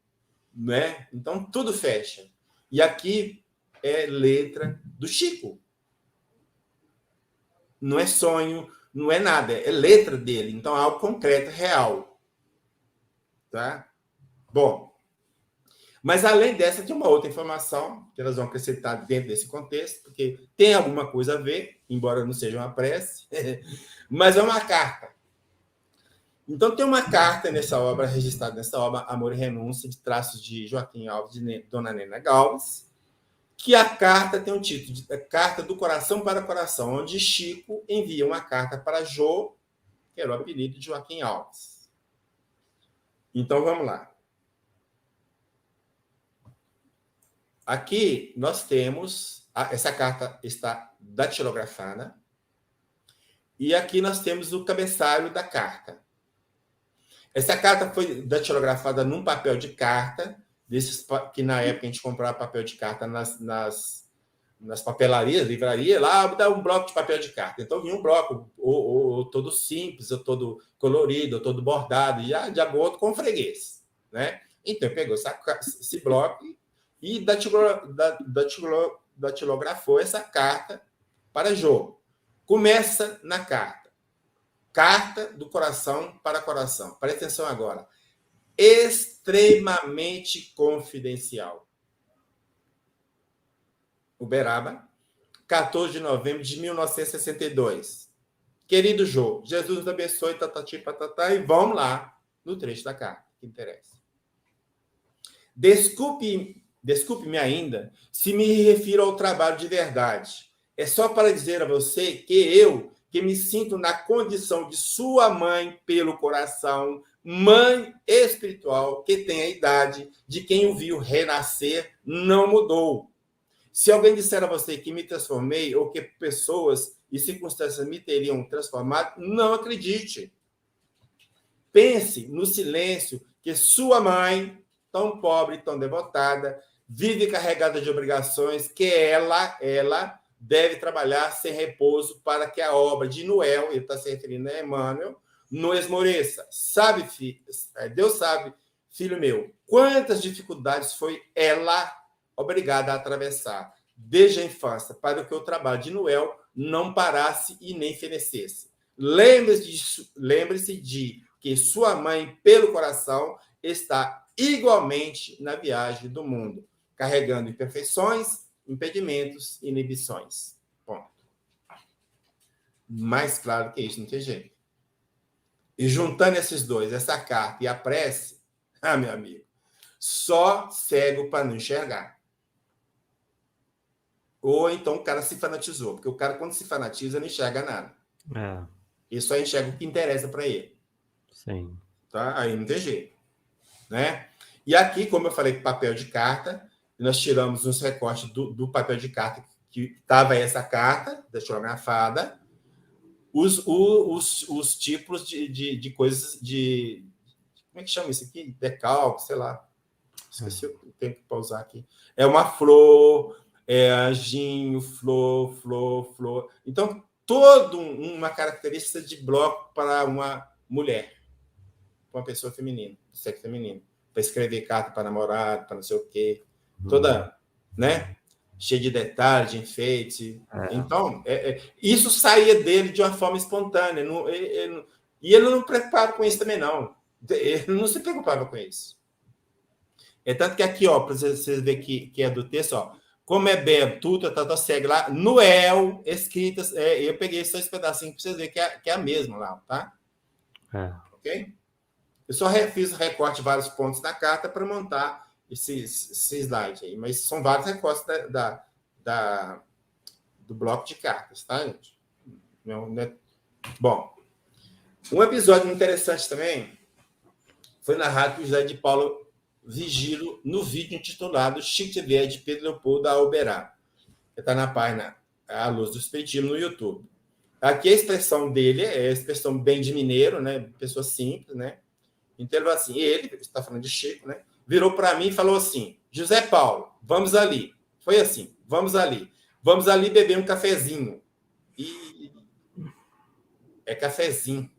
né? Então, tudo fecha. E aqui é letra do Chico. Não é sonho, não é nada, é letra dele. Então, é algo concreto, real. Tá? Bom, mas além dessa, tem uma outra informação que elas vão acrescentar dentro desse contexto, porque tem alguma coisa a ver, embora não seja uma prece, mas é uma carta. Então, tem uma carta nessa obra, registrada nessa obra, Amor e Renúncia, de traços de Joaquim Alves, de Dona Nena Galves, que a carta tem um título de Carta do Coração para Coração, onde Chico envia uma carta para Jô, que era o apelido de Joaquim Alves. Então, vamos lá. Aqui nós temos, essa carta está datilografada, e aqui nós temos o cabeçalho da carta. Essa carta foi datilografada num papel de carta, desses que na época a gente comprava papel de carta nas papelarias, livraria, lá dá um bloco de papel de carta. Então vinha um bloco, ou todo simples, ou todo colorido, ou todo bordado, já de acordo com o freguês, né? Então pegou esse bloco e datilografou essa carta para Jô. Começa na carta. Carta do coração para coração. Presta atenção agora. Extremamente confidencial. Uberaba, 14 de novembro de 1962. Querido Jô, Jesus nos abençoe, tatati, patatá, e vamos lá no trecho da carta, que interessa. Desculpe-me ainda se me refiro ao trabalho de verdade. É só para dizer a você que me sinto na condição de sua mãe pelo coração, mãe espiritual, que tem a idade de quem o viu renascer, não mudou. Se alguém disser a você que me transformei ou que pessoas e circunstâncias me teriam transformado, não acredite. Pense no silêncio que sua mãe, tão pobre, tão devotada, vive carregada de obrigações, que ela deve trabalhar sem repouso para que a obra de Noel, ele está se referindo a Emmanuel, não esmoreça. Deus sabe, filho meu, quantas dificuldades foi ela obrigada a atravessar desde a infância para que o trabalho de Noel não parasse e nem fenecesse. Lembre-se de que sua mãe, pelo coração, está igualmente na viagem do mundo, carregando imperfeições, impedimentos e inibições. Ponto. Mais claro que isso não tem jeito. E juntando esses dois, essa carta e a prece, meu amigo, só cego para não enxergar. Ou então o cara se fanatizou, porque o cara, quando se fanatiza, não enxerga nada. Ele só enxerga o que interessa para ele. Sim. Tá? Aí não tem jeito. Né? E aqui, como eu falei, papel de carta, nós tiramos uns recortes do papel de carta que estava essa carta, datilografada, os tipos de coisas de... Como é que chama isso aqui? Decalque, sei lá. Esqueci o tempo para usar aqui. É uma flor, anjinho, flor. Então, toda uma característica de bloco para uma mulher, para uma pessoa feminina, do sexo feminino. Para escrever carta para namorado, para não sei o quê. Toda, né? Cheia de detalhes, de enfeite. Então, isso saía dele de uma forma espontânea. E ele não preocupava com isso também, não. Ele não se preocupava com isso. É tanto que aqui, ó, para vocês verem que é do texto, ó, como é belo, tudo, segue lá, Noel, escritas, eu peguei só esse pedacinho para vocês verem que é a mesma lá, tá? Ok? Eu só fiz o recorte de vários pontos da carta para montar esse slide aí, mas são vários recortes do bloco de cartas, tá, gente? Bom, um episódio interessante também foi narrado por José de Paulo Vigilo no vídeo intitulado Chico Xavier de Pedro Leopoldo a Uberá, que está na página A Luz do Espiritismo no YouTube. Aqui a expressão dele é a expressão bem de mineiro, né? Pessoa simples, né? Então ele falou assim, ele está falando de Chico, né? Virou para mim e falou assim, José Paulo, vamos ali. Foi assim, vamos ali beber um cafezinho. E é cafezinho.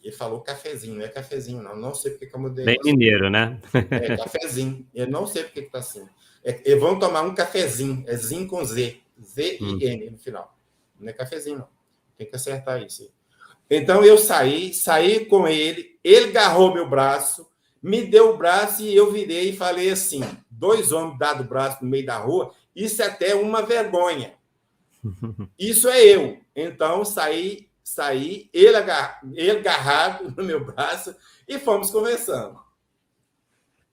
Ele falou cafezinho, não é cafezinho, não. Não sei porque que eu mudei Bem isso. mineiro, né? É cafezinho. Eu não sei porque que está assim. Vão tomar um cafezinho. É zin com Z. Z-I-N no final. Não é cafezinho, não. Tem que acertar isso. Então, eu saí com ele agarrou meu braço, me deu o braço e eu virei e falei assim, 2 homens dado o braço no meio da rua, isso é até uma vergonha. Isso é eu. Então, saí ele agarrado no meu braço e fomos conversando.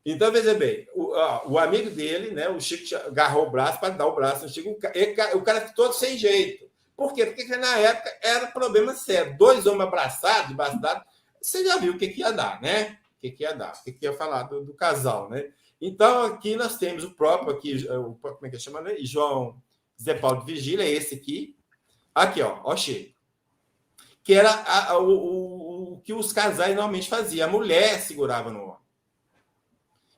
Então, veja bem, o amigo dele, né, o Chico, agarrou o braço para dar o braço no Chico, o cara ficou todo sem jeito. Por quê? Porque na época era problema sério. 2 homens abraçados, debaixo d'água, você já viu o que ia dar, né? O que ia dar, o que ia falar do casal, né? Então, aqui nós temos o próprio, aqui, como é que chama, né? João Zé Paulo de Vigília, é esse aqui. Aqui, ó Chico. Que era o que os casais normalmente faziam. A mulher segurava no homem.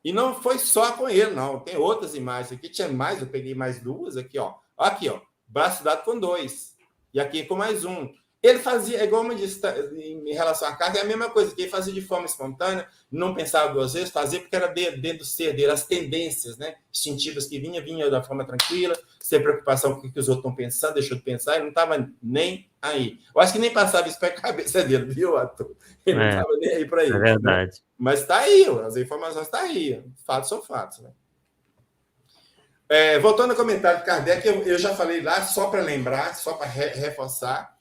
E não foi só com ele, não. Tem outras imagens aqui. Tinha mais, eu peguei mais 2 aqui, ó. Aqui, ó. Braço dado com 2. E aqui com mais 1. Ele fazia, igual eu disse, em relação à carga, é a mesma coisa, que ele fazia de forma espontânea, não pensava 2 vezes, fazia porque era dentro do ser dele, as tendências, né, instintivas que vinha da forma tranquila, sem preocupação com o que os outros estão pensando, deixou de pensar, ele não estava nem aí. Eu acho que nem passava isso para a cabeça dele, viu, Arthur? Ele não estava nem aí para isso. É verdade. Né? Mas está aí, as informações estão aí, fatos são fatos, né? Voltando ao comentário de Kardec, eu já falei lá, só para lembrar, só para reforçar,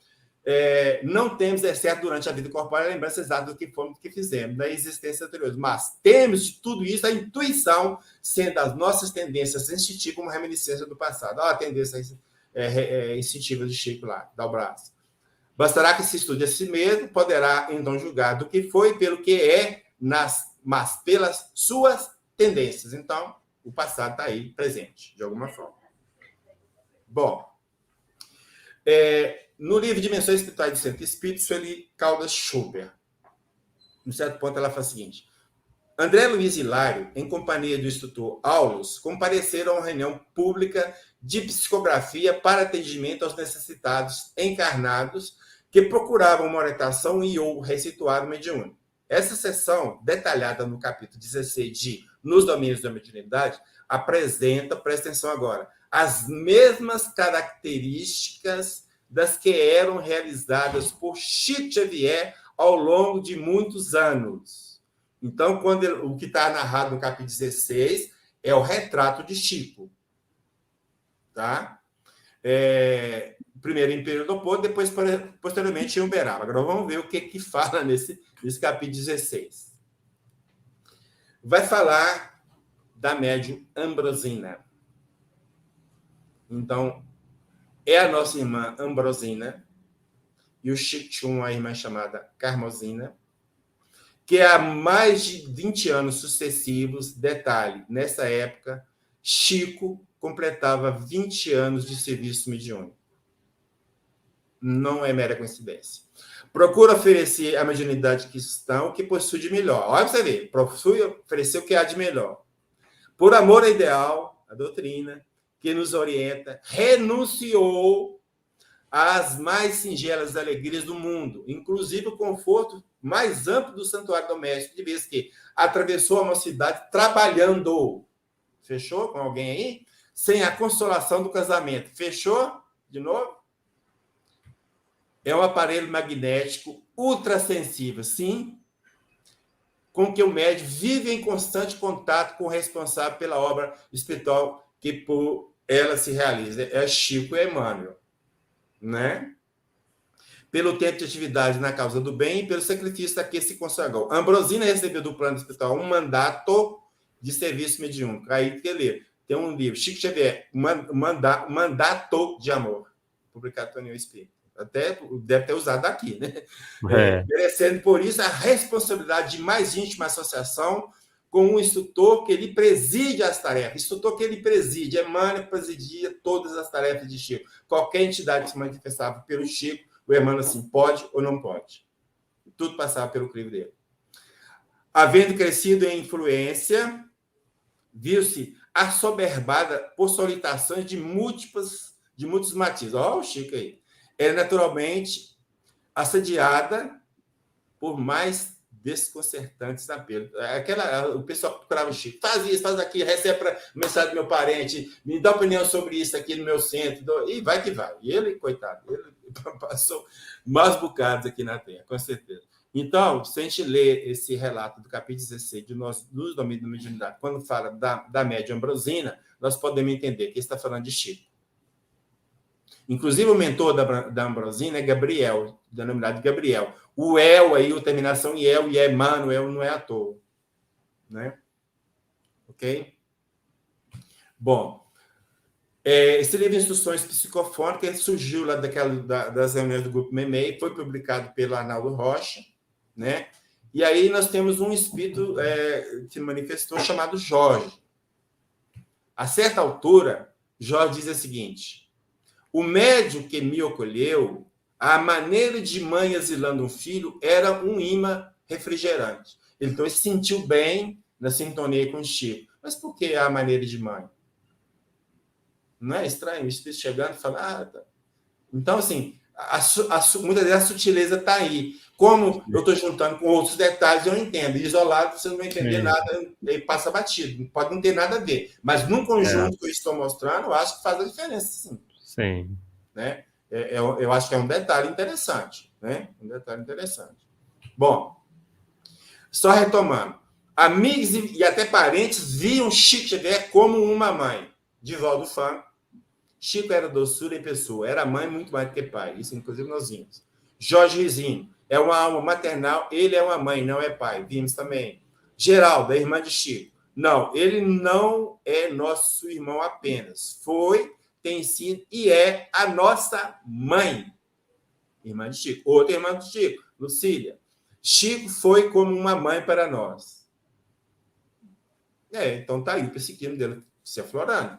não temos, exceto durante a vida corpórea, lembranças exatas do que fomos, do que fizemos, da existência anterior. Mas temos de tudo isso a intuição, sendo as nossas tendências instintivas como reminiscência do passado. Olha a tendência instintiva de Chico lá, dá o braço. Bastará que se estude a si mesmo, poderá então julgar do que foi pelo que é, mas pelas suas tendências. Então, o passado está aí presente, de alguma forma. Bom, no livro Dimensões Espirituais do Centro Espírita, Sueli Caldas Schubert, em certo ponto, ela fala o seguinte: André Luiz e Hilário, em companhia do instrutor Aulus, compareceram a uma reunião pública de psicografia para atendimento aos necessitados encarnados que procuravam uma orientação e ou ressituar o mediúnico. Essa sessão, detalhada no capítulo 16 de Nos Domínios da Mediunidade, apresenta, presta atenção agora, as mesmas características das que eram realizadas por Chico Xavier ao longo de muitos anos. Então, o que está narrado no capítulo 16 é o retrato de Chico. Tá? Primeiro em Pereira do Porto, depois, posteriormente, em Uberaba. Agora vamos ver o que fala nesse capítulo 16. Vai falar da médium Ambrosina. Então, é a nossa irmã Ambrosina, e o Chico tinha uma irmã chamada Carmosina, que há mais de 20 anos sucessivos, detalhe, nessa época, Chico completava 20 anos de serviço mediúnico. Não é mera coincidência. Procura oferecer à mediunidade cristã o que possui de melhor. Olha para você ver, procura oferecer o que há de melhor. Por amor ao ideal, a doutrina, que nos orienta, renunciou às mais singelas alegrias do mundo, inclusive o conforto mais amplo do santuário doméstico, de vez que atravessou a mocidade trabalhando. Fechou com alguém aí? Sem a consolação do casamento. Fechou? De novo? É um aparelho magnético ultrassensível, sim, com que o médium vive em constante contato com o responsável pela obra espiritual que por ela se realiza. É Chico Emmanuel, né? Pelo tempo de atividade na causa do bem e pelo sacrifício a que se consagrou. Ambrosina recebeu do plano espiritual um mandato de serviço mediúnico. Aí que ler. Tem um livro, Chico Xavier, Mandato de Amor, publicado pelo União Espírita. Até deve ter usado aqui, né? Merecendo, por isso, a responsabilidade de mais íntima associação com um instrutor que ele preside as tarefas. Instrutor que ele preside. Emmanuel presidia todas as tarefas de Chico. Qualquer entidade que se manifestava pelo Chico, o Emmanuel assim, pode ou não pode. Tudo passava pelo crivo dele. Havendo crescido em influência, viu-se assoberbada por solicitações de muitos matizes. Olha o Chico aí. é naturalmente assediada por mais desconcertantes apelos. O pessoal procurava o Chico, faz isso, faz aquilo, recebe mensagem do meu parente, me dá opinião sobre isso aqui no meu centro, e vai que vai. E ele, coitado, ele passou mais bocados aqui na Terra, com certeza. Então, se a gente lê esse relato do capítulo 16 dos domínios da mediunidade, quando fala da médium Ambrosina, nós podemos entender que ele está falando de Chico. Inclusive, o mentor da Ambrosina é Gabriel, denominado Gabriel. O El aí, a terminação em El e Emmanuel não é à toa. Né? Ok? Bom, esse livro de instruções psicofônicas surgiu lá das reuniões do Grupo Memei, foi publicado pelo Arnaldo Rocha, né? E aí nós temos um espírito que manifestou chamado Jorge. A certa altura, Jorge diz o seguinte: o médium que me acolheu, a maneira de mãe asilando um filho, era um imã refrigerante. Então, ele se sentiu bem na sintonia com o Chico. Mas por que a maneira de mãe? Não é estranho? O espírito chegando e falando... Tá. Então, assim, muitas vezes a sutileza está aí. Como eu estou juntando com outros detalhes, eu entendo. Isolado, você não vai entender nada, ele passa batido. Pode não ter nada a ver. Mas num conjunto que eu estou mostrando, eu acho que faz a diferença, sim. Sim. Né? Eu acho que é um detalhe interessante. Né? Um detalhe interessante. Bom, só retomando. Amigos e até parentes viam Chico Xavier como uma mãe. Divaldo Fã. Chico era doçura em pessoa. Era mãe muito mais do que pai. Isso, inclusive, nós vimos. Jorge Rizinho. É uma alma maternal. Ele é uma mãe, não é pai. Vimos também. Geraldo, a irmã de Chico. Não, ele não é nosso irmão apenas. Foi... tem sido e é a nossa mãe. Irmã de Chico. Outra irmã de Chico, Lucília. Chico foi como uma mãe para nós. Então tá aí o psiquismo dele se aflorando.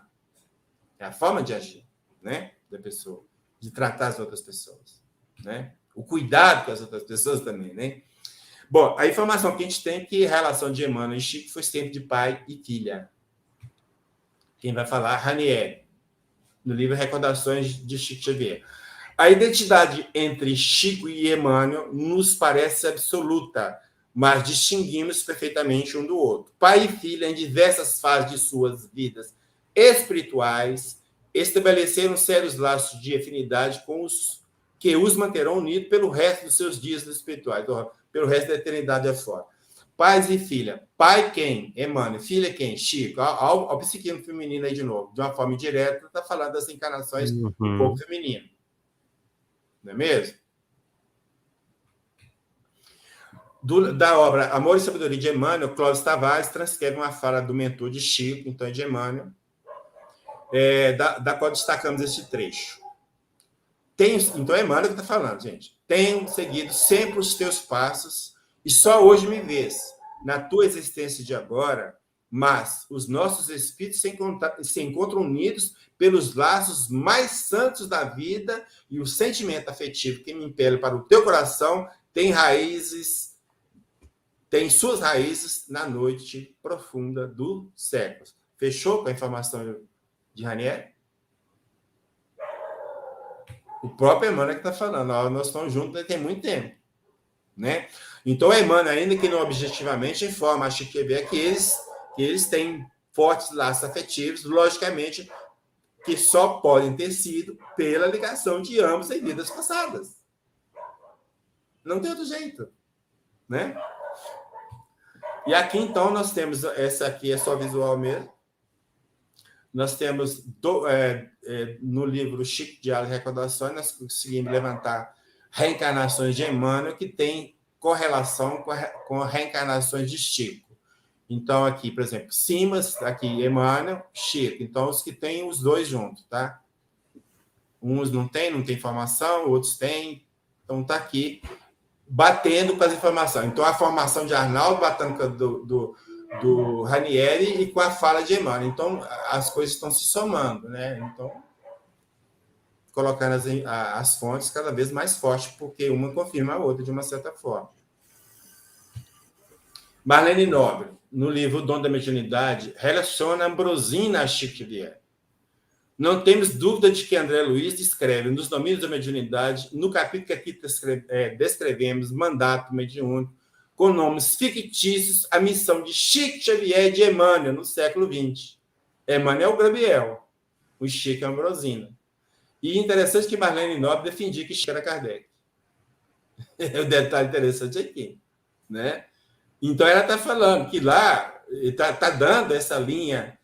É a forma de agir, né, da pessoa, de tratar as outras pessoas, né? O cuidado com as outras pessoas também, né? Bom, a informação que a gente tem é que a relação de Emmanuel e Chico foi sempre de pai e filha. Quem vai falar? Ranieri, no livro Recordações de Chico Xavier. A identidade entre Chico e Emmanuel nos parece absoluta, mas distinguimos perfeitamente um do outro. Pai e filha, em diversas fases de suas vidas espirituais, estabeleceram sérios laços de afinidade com os que os manterão unidos pelo resto dos seus dias espirituais, pelo resto da eternidade afora. Pais e filha. Pai quem? Emmanuel. Filha quem? Chico. Ao psiquismo feminino aí de novo. De uma forma indireta, está falando das encarnações do corpo feminino. Não é mesmo? Da obra Amor e Sabedoria de Emmanuel, Clóvis Tavares transcreve uma fala do mentor de Chico, então de Emmanuel, da qual destacamos este trecho. Então é Emmanuel que está falando, gente. Tenho seguido sempre os teus passos e só hoje me vês na tua existência de agora, mas os nossos espíritos se encontram unidos pelos laços mais santos da vida e o sentimento afetivo que me impele para o teu coração tem suas raízes na noite profunda dos séculos. Fechou com a informação de Ranieri? O próprio Emmanuel que está falando. Nós estamos juntos tem muito tempo. Né? Então, Emmanuel, ainda que não objetivamente, informa a Chico Xavier que eles têm fortes laços afetivos, logicamente, que só podem ter sido pela ligação de ambos em vidas passadas. Não tem outro jeito. Né? E aqui, então, nós temos... Essa aqui é só visual mesmo. Nós temos, no livro Chico Diário e Recordações, nós conseguimos levantar reencarnações de Emmanuel que tem correlação com reencarnações de Chico. Então, aqui, por exemplo, Simas, aqui, Emmanuel, Chico. Então, os que têm os dois juntos, tá? Uns não tem informação, outros têm. Então, tá aqui, batendo com as informações. Então, a formação de Arnaldo batendo com do Ranieri e com a fala de Emmanuel. Então, as coisas estão se somando, né? Então, colocando as fontes cada vez mais fortes, porque uma confirma a outra, de uma certa forma. Marlene Nobre, no livro Dom da Mediunidade, relaciona Ambrosina a Chico Xavier. Não temos dúvida de que André Luiz descreve nos domínios da mediunidade, no capítulo que aqui descrevemos, mandato mediúnico, com nomes fictícios, a missão de Chico Xavier e de Emmanuel, no século XX. Emmanuel Gabriel, o Chico Ambrosina. E interessante que Marlene Nobre defendia que Chico era Kardec. É um detalhe interessante aqui, né? Então, ela está falando que lá está dando essa linha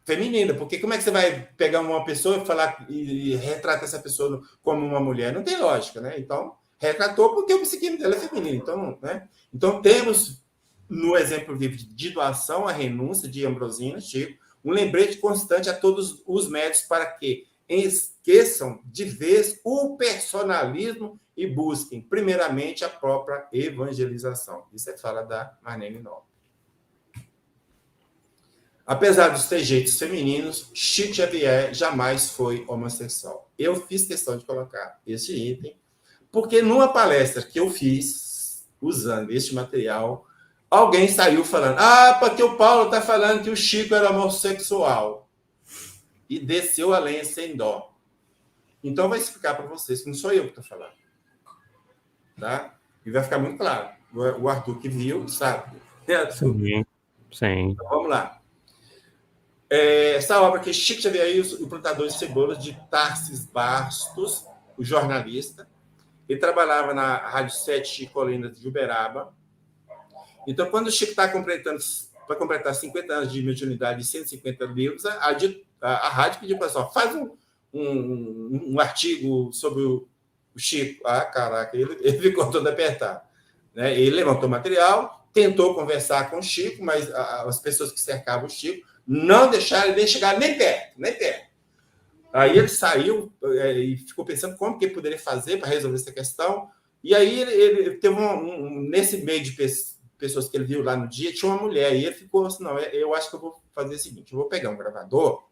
feminina, porque como é que você vai pegar uma pessoa e falar e retratar essa pessoa como uma mulher? Não tem lógica, né? Então, retratou porque o psiquismo dela é feminino. Então, né? Então, temos no exemplo vivo de doação, a renúncia de Ambrosina, Chico, um lembrete constante a todos os médicos para que esqueçam de vez o personalismo e busquem, primeiramente, a própria evangelização. Isso é fala da Marlene Nobre. Apesar dos trejeitos femininos, Chico Xavier jamais foi homossexual. Eu fiz questão de colocar esse item, porque numa palestra que eu fiz, usando este material, alguém saiu falando, porque o Paulo está falando que o Chico era homossexual. E desceu a lenha sem dó. Então, vai explicar para vocês que não sou eu que estou falando. Tá? E vai ficar muito claro. O Arthur que viu, sabe. Sim, sim. Então, vamos lá. Essa obra que Chico Xavier e o plantador de cebolas de Tarsis Bastos, o jornalista, ele trabalhava na Rádio 7 Colinas de Uberaba. Então, quando o Chico está para completar 50 anos de mediunidade e 150 livros, a rádio pediu para o pessoal, faz um artigo sobre o Chico. Caraca, ele ficou todo apertado. Né? Ele levantou material, tentou conversar com o Chico, mas as pessoas que cercavam o Chico não deixaram ele chegar nem perto, nem perto. Aí ele saiu e ficou pensando como que ele poderia fazer para resolver essa questão. E aí ele teve nesse meio de pessoas que ele viu lá no dia, tinha uma mulher. E ele ficou assim, não, eu acho que eu vou fazer o seguinte, eu vou pegar um gravador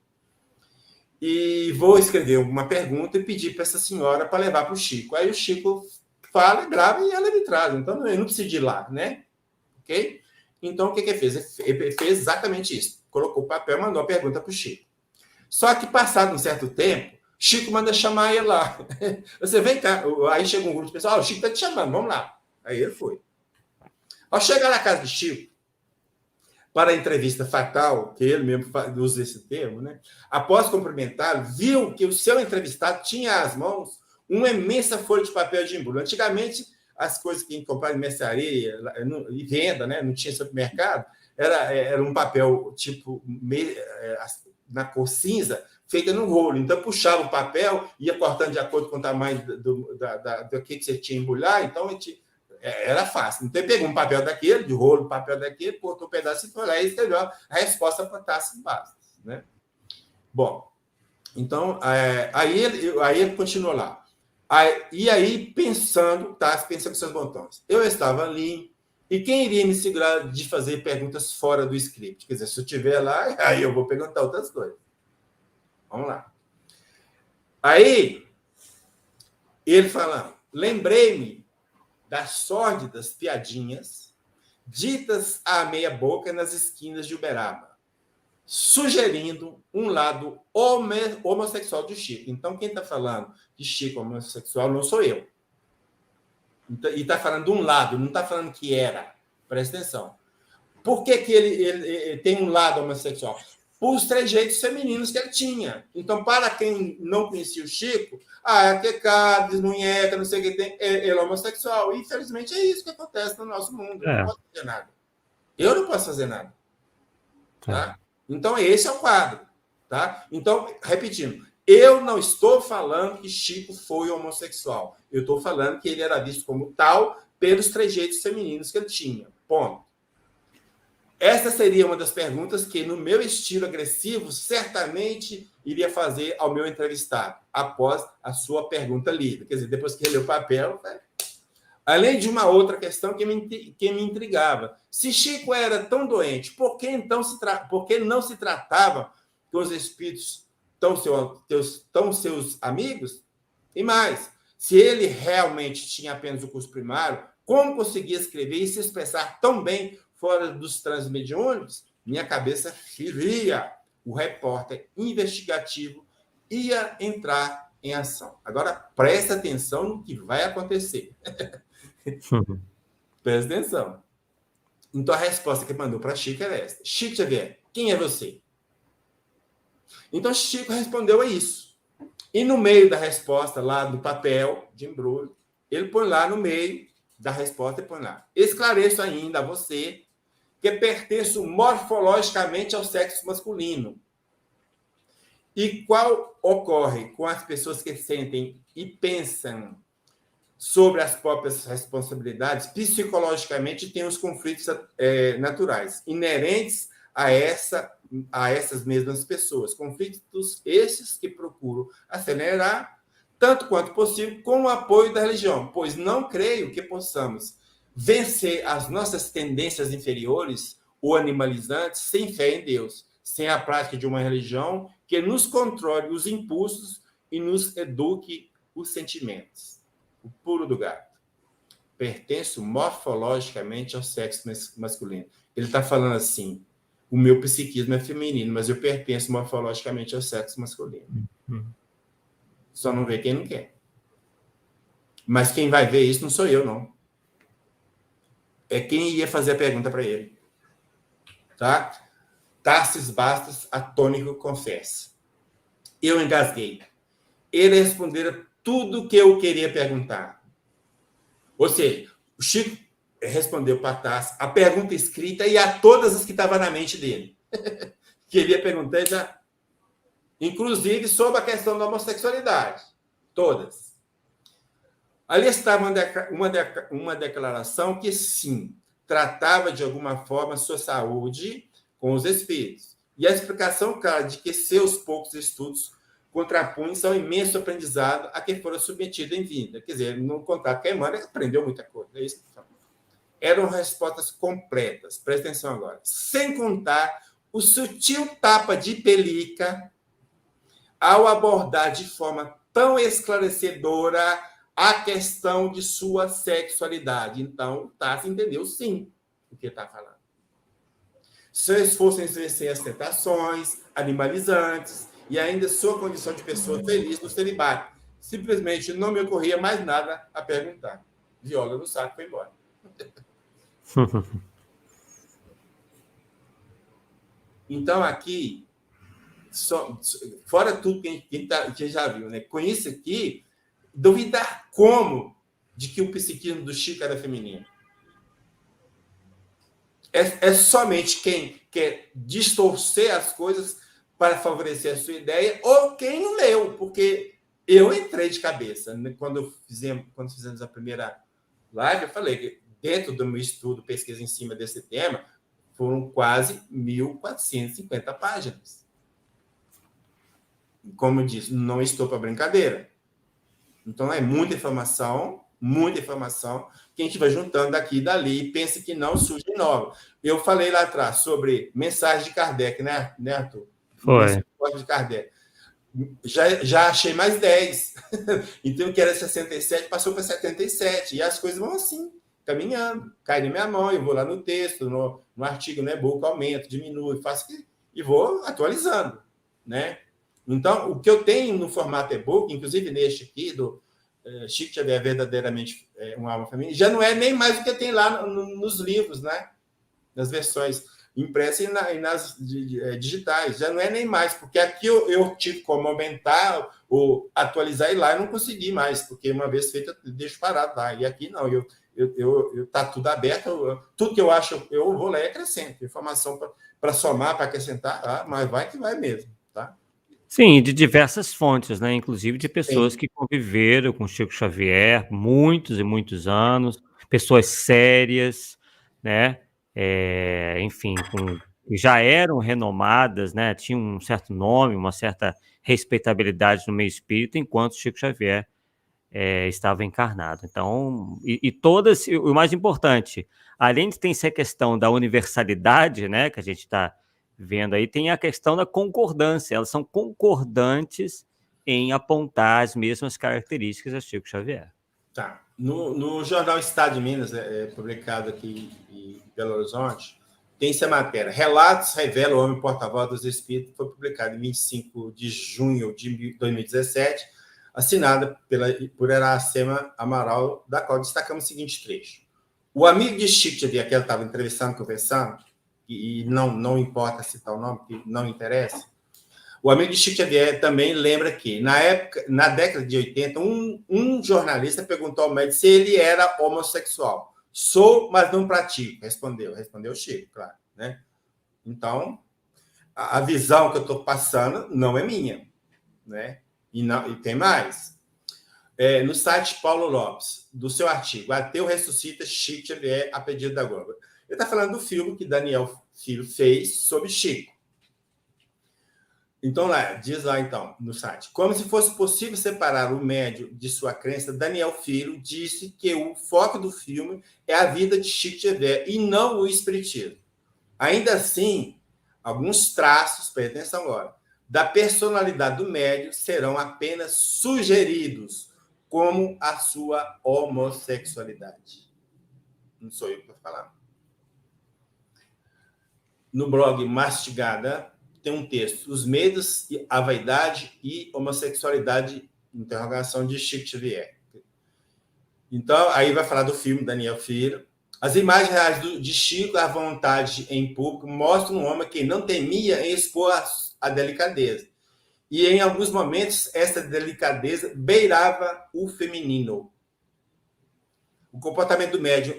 e vou escrever uma pergunta e pedir para essa senhora para levar para o Chico. Aí o Chico fala, grava e ela me traz. Então, eu não preciso de ir lá, né? Ok? Então, o que ele fez? Ele fez exatamente isso. Colocou o papel e mandou a pergunta para o Chico. Só que, passado um certo tempo, Chico manda chamar ele lá. Você vem cá. Aí chega um grupo de pessoas, o Chico está te chamando, vamos lá. Aí ele foi. Ao chegar na casa de Chico, para a entrevista fatal, que ele mesmo usa esse termo, né? Após cumprimentá-lo, viu que o seu entrevistado tinha às mãos uma imensa folha de papel de embrulho. Antigamente, as coisas que a gente comprava em mercearia e venda, né? Não tinha supermercado, era um papel tipo na cor cinza, feita no rolo. Então, puxava o papel, ia cortando de acordo com o tamanho do que você tinha embrulhar, então a gente... Era fácil. Então, ele pegou um papel daquele, de rolo, um papel daquele, botou um pedaço e foi lá e escreveu a resposta para Tarsis Bastos, né? Bom, então, aí ele continuou lá. Aí, pensando com seus botões. Eu estava ali, e quem iria me segurar de fazer perguntas fora do script? Quer dizer, se eu estiver lá, aí eu vou perguntar outras coisas. Vamos lá. Aí, ele falando, lembrei-me das sórdidas piadinhas ditas à meia boca nas esquinas de Uberaba, sugerindo um lado homossexual de Chico. Então, quem está falando de Chico homossexual não sou eu. E está falando de um lado, não está falando que era. Presta atenção. Por que ele tem um lado homossexual? Por os trejeitos femininos que ele tinha. Então, para quem não conhecia o Chico, que desmunheca, não sei o que tem, ele é homossexual. E, infelizmente, é isso que acontece no nosso mundo. Eu não posso fazer nada. Eu não posso fazer nada. Tá? Então, esse é o quadro. Tá? Então, repetindo, eu não estou falando que Chico foi homossexual. Eu estou falando que ele era visto como tal pelos trejeitos femininos que ele tinha. Ponto. Essa seria uma das perguntas que, no meu estilo agressivo, certamente iria fazer ao meu entrevistado, após a sua pergunta livre. Quer dizer, depois que ele leu o papel... Né? Além de uma outra questão que me intrigava. Se Chico era tão doente, por que não se tratava com os espíritos tão seus amigos? E mais, se ele realmente tinha apenas o curso primário, como conseguia escrever e se expressar tão bem fora dos transmediúnicos? Minha cabeça fervia. o repórter investigativo ia entrar em ação. Agora, presta atenção no que vai acontecer. Presta atenção. Então, a resposta que ele mandou para Chico era essa. Chico Xavier, quem é você? Então, Chico respondeu a isso. E no meio da resposta, lá do papel de embrulho, ele põe lá no meio da resposta, ele põe lá. Esclareço ainda a você que pertenço morfologicamente ao sexo masculino. E qual ocorre com as pessoas que sentem e pensam sobre as próprias responsabilidades, psicologicamente tem os conflitos naturais, inerentes a essas mesmas pessoas. Conflitos esses que procuram acelerar, tanto quanto possível, com o apoio da religião, pois não creio que possamos vencer as nossas tendências inferiores ou animalizantes sem fé em Deus, sem a prática de uma religião que nos controle os impulsos e nos eduque os sentimentos. O pulo do gato. Pertenço morfologicamente ao sexo masculino. Ele está falando assim, o meu psiquismo é feminino, mas eu pertenço morfologicamente ao sexo masculino. Só não vê quem não quer. Mas quem vai ver isso não sou eu, não. É quem ia fazer a pergunta para ele. Tá? Tarsis Bastos, atônico, confessa. Eu engasguei. Ele respondera tudo o que eu queria perguntar. Ou seja, o Chico respondeu para Tarsis a pergunta escrita e a todas as que estavam na mente dele. Que ele ia perguntar já, inclusive sobre a questão da homossexualidade. Todas. Ali estava uma declaração que, sim, tratava de alguma forma sua saúde com os espíritos. E a explicação clara de que seus poucos estudos contrapunham-se ao imenso aprendizado a que foram submetidos em vida. Quer dizer, no contato com a irmã, ele aprendeu muita coisa. É isso que fala. Eram respostas completas. Presta atenção agora. Sem contar o sutil tapa de pelica ao abordar de forma tão esclarecedora a questão de sua sexualidade. Então, o Tarso entendeu, sim, o que está falando. Seu esforço em vencer as tentações animalizantes e ainda sua condição de pessoa feliz no celibato. Simplesmente não me ocorria mais nada a perguntar. Viola no saco, foi embora. Então, aqui, fora tudo que já viu, né? Com isso aqui, duvidar como de que o psiquismo do Chico era feminino. É somente quem quer distorcer as coisas para favorecer a sua ideia ou quem não leu, porque eu entrei de cabeça. Quando fizemos a primeira live, eu falei que dentro do meu estudo, pesquisa em cima desse tema, foram quase 1.450 páginas. Como eu disse, não estou para brincadeira. Então, é muita informação, que a gente vai juntando daqui e dali e pensa que não surge nova. Eu falei lá atrás sobre mensagem de Kardec, né Arthur? Foi. Mensagem de Kardec. Já achei mais 10. Então, que era 67, passou para 77. E as coisas vão assim, caminhando. Cai na minha mão, eu vou lá no texto, no artigo, no e-book, aumento, diminui, faço e vou atualizando, né? Então, o que eu tenho no formato e-book, inclusive neste aqui, do Chico Xavier verdadeiramente uma alma feminina, já não é nem mais o que tem lá nos livros, né? Nas versões impressas e nas digitais. Já não é nem mais, porque aqui eu tive como aumentar ou atualizar e lá eu não consegui mais, porque uma vez feito eu deixo parado lá. E aqui não, tá tudo aberto, tudo que eu acho eu vou lá e acrescento. Informação para somar, para acrescentar, mas vai que vai mesmo, tá? Sim, de diversas fontes, né? Inclusive de pessoas Sim. que conviveram com Chico Xavier muitos e muitos anos, pessoas sérias, né? Enfim, já eram renomadas, né? Tinham um certo nome, uma certa respeitabilidade no meio espírita, enquanto Chico Xavier estava encarnado. Então, e todas, o mais importante, além de ter essa questão da universalidade, né? Que a gente está vendo aí, tem a questão da concordância. Elas são concordantes em apontar as mesmas características a Chico Xavier. Tá. No jornal Estado de Minas, publicado aqui em Belo Horizonte, tem essa matéria. Relatos revelam o homem porta-voz dos espíritos, foi publicado em 25 de junho de 2017, assinada por Iracema Amaral, da qual destacamos o seguinte trecho. O amigo de Chico Xavier, que ela estava entrevistando, conversando, e não importa citar o nome, que não interessa, o amigo de Chico Xavier também lembra que, na década de 80, um jornalista perguntou ao médico se ele era homossexual. Sou, mas não pratico, respondeu o Chico, claro. Né? Então, a visão que eu estou passando não é minha. Né? E tem mais. No site Paulo Lopes, do seu artigo, Ateu ressuscita Chico Xavier a pedido da Globo. Ele está falando do filme que Daniel Filho fez sobre Chico. Então, diz lá, então, no site. Como se fosse possível separar o médium de sua crença, Daniel Filho disse que o foco do filme é a vida de Chico Xavier e não o espiritismo. Ainda assim, alguns traços, preste atenção agora, da personalidade do médium serão apenas sugeridos, como a sua homossexualidade. Não sou eu que estou falando. No blog Mastigada, tem um texto, Os Medos, a Vaidade e Homossexualidade, interrogação de Chico Xavier. Então, aí vai falar do filme Daniel Filho. As imagens reais de Chico à vontade em público mostram um homem que não temia em expor a delicadeza. E, em alguns momentos, essa delicadeza beirava o feminino. O comportamento do médium,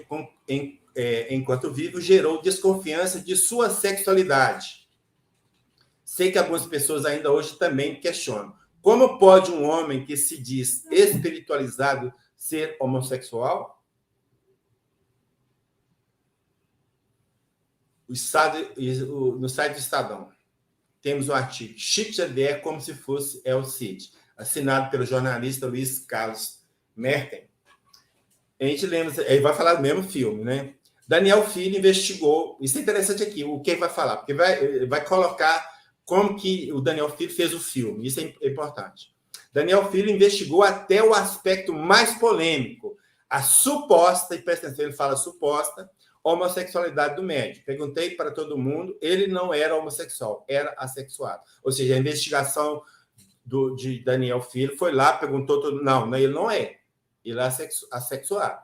enquanto vivo, gerou desconfiança de sua sexualidade. Sei que algumas pessoas ainda hoje também questionam. Como pode um homem que se diz espiritualizado ser homossexual? No site do Estadão, temos um artigo, Chico Xavier como se fosse El Cid, assinado pelo jornalista Luiz Carlos Merten. A gente lembra, ele vai falar do mesmo filme, né? Daniel Filho investigou, isso é interessante aqui, o que vai falar, porque vai colocar como que o Daniel Filho fez o filme, isso é importante. Daniel Filho investigou até o aspecto mais polêmico, a suposta, e presta atenção, ele fala suposta, homossexualidade do médium. Perguntei para todo mundo, ele não era homossexual, era assexuado. Ou seja, a investigação de Daniel Filho foi lá, perguntou todo mundo, não, ele não é, ele é assexuado.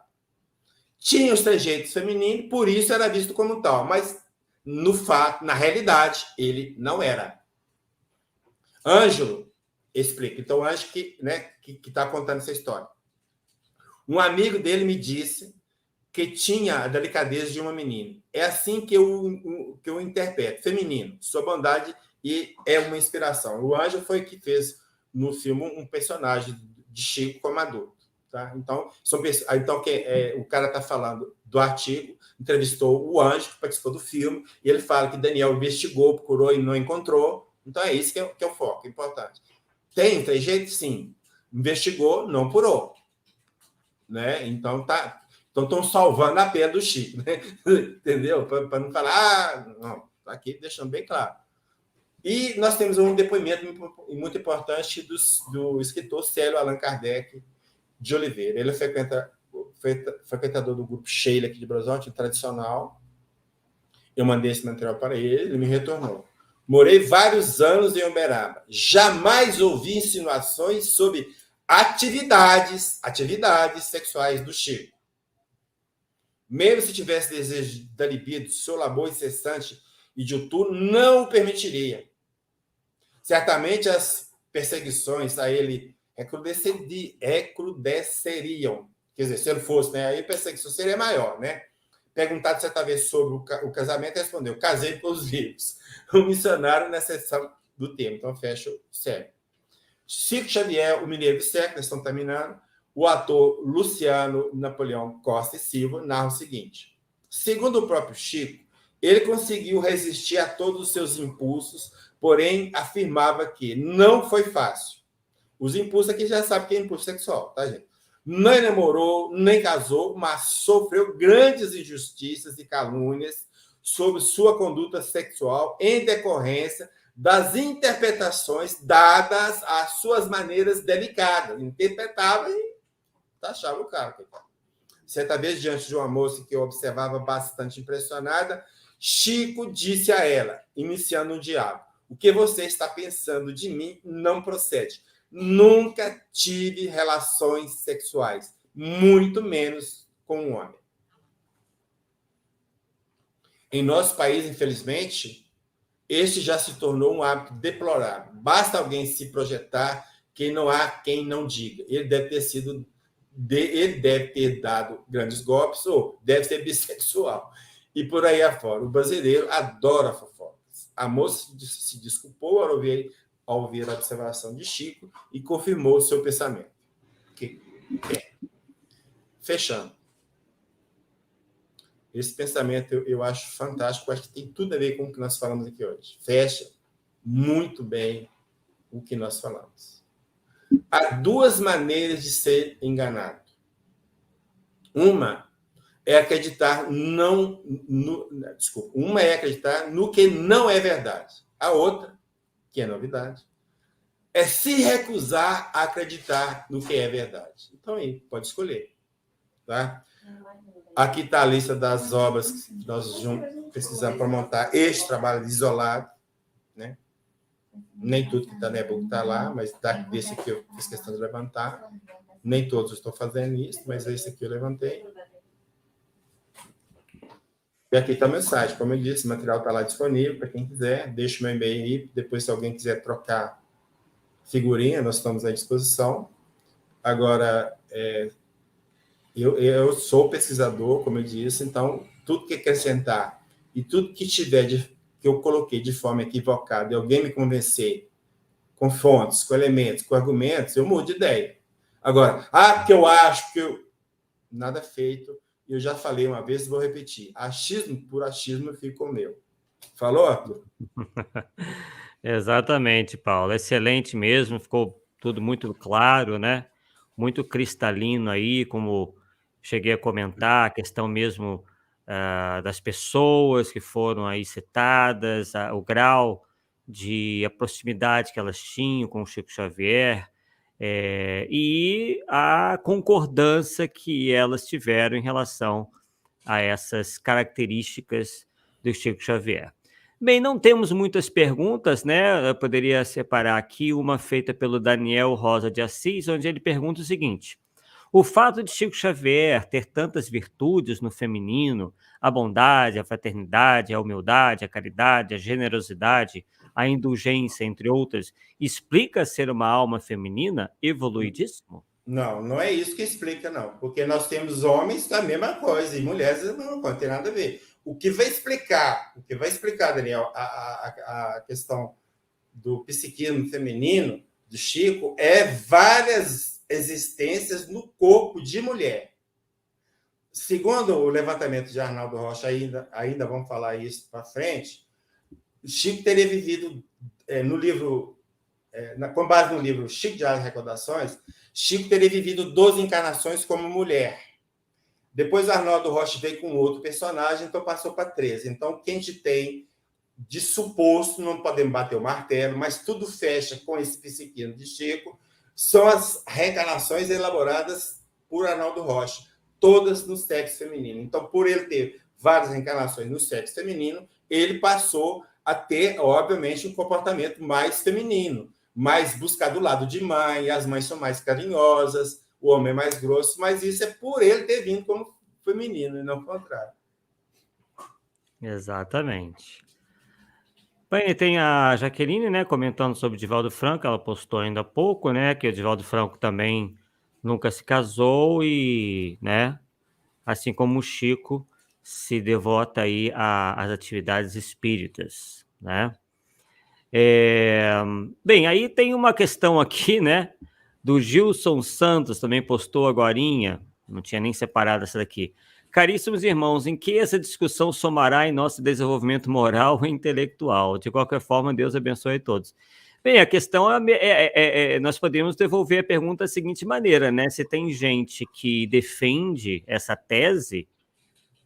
Tinha os trejeitos femininos, por isso era visto como tal, mas no fato, na realidade, ele não era. Ângelo explica. Então, Ângelo que está contando essa história. Um amigo dele me disse que tinha a delicadeza de uma menina. É assim que eu interpreto. Feminino, sua bondade e é uma inspiração. O Ângelo foi que fez no filme um personagem de Chico como adulto. Tá? Então, o cara está falando do artigo, entrevistou o Anjo, que participou do filme, e ele fala que Daniel investigou, procurou e não encontrou. Então, é isso que é o foco, é importante. Tem jeito? Sim. Investigou, não apurou. Né? Então, estão salvando a pé do Chico. Né? Entendeu? Para não falar, não, está aqui deixando bem claro. E nós temos um depoimento muito importante do escritor Célio Allan Kardec de Oliveira. Ele é frequentador do grupo Sheila aqui de Belo Horizonte, tradicional. Eu mandei esse material para ele me retornou. Morei vários anos em Uberaba. Jamais ouvi insinuações sobre atividades sexuais do Chico. Mesmo se tivesse desejo da libido, seu labor incessante e diuturno não o permitiria. Certamente as perseguições a ele recrudesceriam. Quer dizer, se ele fosse, né, aí a perseguição seria maior, né? Perguntado certa vez sobre o casamento, respondeu: casei com os vivos. O missionário na seção do termo. Então, fecha o sério. Chico Xavier, o mineiro do século, nós estamos terminando. O ator Luciano Napoleão Costa e Silva narra o seguinte: segundo o próprio Chico, ele conseguiu resistir a todos os seus impulsos, porém afirmava que não foi fácil. Os impulsos aqui já sabe que é impulso sexual, tá, gente? Nem namorou, nem casou, mas sofreu grandes injustiças e calúnias sobre sua conduta sexual em decorrência das interpretações dadas às suas maneiras delicadas. Interpretava e taxava o cara. Certa vez, diante de uma moça que eu observava bastante impressionada, Chico disse a ela, iniciando um diálogo: o que você está pensando de mim não procede. Nunca tive relações sexuais, muito menos com um homem. Em nosso país, infelizmente, este já se tornou um hábito deplorável. Basta alguém se projetar que não há quem não diga. Ele deve ter dado grandes golpes ou deve ser bissexual. E por aí afora. O brasileiro adora fofocas. A moça se desculpou ao ouvir a observação de Chico e confirmou o seu pensamento. Fechando. Esse pensamento eu acho fantástico, eu acho que tem tudo a ver com o que nós falamos aqui hoje. Fecha muito bem o que nós falamos. Há duas maneiras de ser enganado. Uma é acreditar uma é acreditar no que não é verdade. A outra, que é novidade, é se recusar a acreditar no que é verdade. Então aí, pode escolher, tá? Aqui está a lista das obras que nós precisamos para montar este trabalho isolado, né? Nem tudo que está na e-book está lá, mas desse aqui eu fiz questão de levantar. Nem todos estou fazendo isso, mas esse aqui eu levantei. E aqui está a mensagem. Como eu disse, o material está lá disponível para quem quiser. Deixa o meu e-mail aí. Depois, se alguém quiser trocar figurinha, nós estamos à disposição. Agora, eu sou pesquisador, como eu disse, então tudo que acrescentar e tudo que tiver que eu coloquei de forma equivocada e alguém me convencer com fontes, com elementos, com argumentos, eu mudo de ideia. Agora, porque eu acho que eu... Nada feito. Eu já falei uma vez e vou repetir. Achismo por achismo fica o meu. Falou, Arthur? Exatamente, Paulo. Excelente mesmo. Ficou tudo muito claro, né? Muito cristalino aí, como cheguei a comentar, a questão mesmo das pessoas que foram aí citadas, o grau de a proximidade que elas tinham com o Chico Xavier, e a concordância que elas tiveram em relação a essas características do Chico Xavier. Bem, não temos muitas perguntas, né? Eu poderia separar aqui uma feita pelo Daniel Rosa de Assis, onde ele pergunta o seguinte: o fato de Chico Xavier ter tantas virtudes no feminino, a bondade, a fraternidade, a humildade, a caridade, a generosidade, a indulgência, entre outras, explica ser uma alma feminina evoluidíssimo? Não, não é isso que explica, não. Porque nós temos homens da mesma coisa e mulheres não tem nada a ver. O que vai explicar, Daniel, a questão do psiquismo feminino do Chico é várias existências no corpo de mulher. Segundo o levantamento de Arnaldo Rocha, ainda vamos falar isso para frente, o Chico teria vivido no livro, com base no livro Chico de Recordações, Chico teria vivido 12 encarnações como mulher. Depois Arnaldo Rocha veio com outro personagem, então passou para 13. Então, o que a gente tem de suposto, não podemos bater o martelo, mas tudo fecha com esse psiquismo de Chico, são as reencarnações elaboradas por Arnaldo Rocha, todas no sexo feminino. Então, por ele ter várias reencarnações no sexo feminino, ele passou a ter, obviamente, um comportamento mais feminino, mais buscar do lado de mãe, as mães são mais carinhosas, o homem é mais grosso, mas isso é por ele ter vindo como feminino e não o contrário. Exatamente. Bem, tem a Jaqueline, né, comentando sobre o Divaldo Franco, ela postou ainda há pouco, né, que o Divaldo Franco também nunca se casou e, né, assim como o Chico, se devota aí às atividades espíritas, né. Bem, aí tem uma questão aqui, né, do Gilson Santos, também postou agorinha, não tinha nem separado essa daqui. Caríssimos irmãos, em que essa discussão somará em nosso desenvolvimento moral e intelectual? De qualquer forma, Deus abençoe a todos. Bem, a questão nós podemos devolver a pergunta da seguinte maneira, né? Se tem gente que defende essa tese,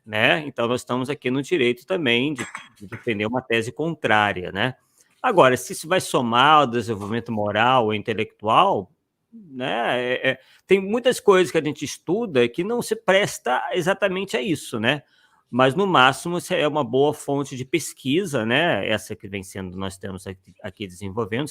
né? Então nós estamos aqui no direito também de defender uma tese contrária, né? Agora, se isso vai somar ao desenvolvimento moral ou intelectual, né? Tem muitas coisas que a gente estuda que não se presta exatamente a isso, né? mas no máximo é uma boa fonte de pesquisa, né? Essa que vem sendo, nós estamos aqui desenvolvendo,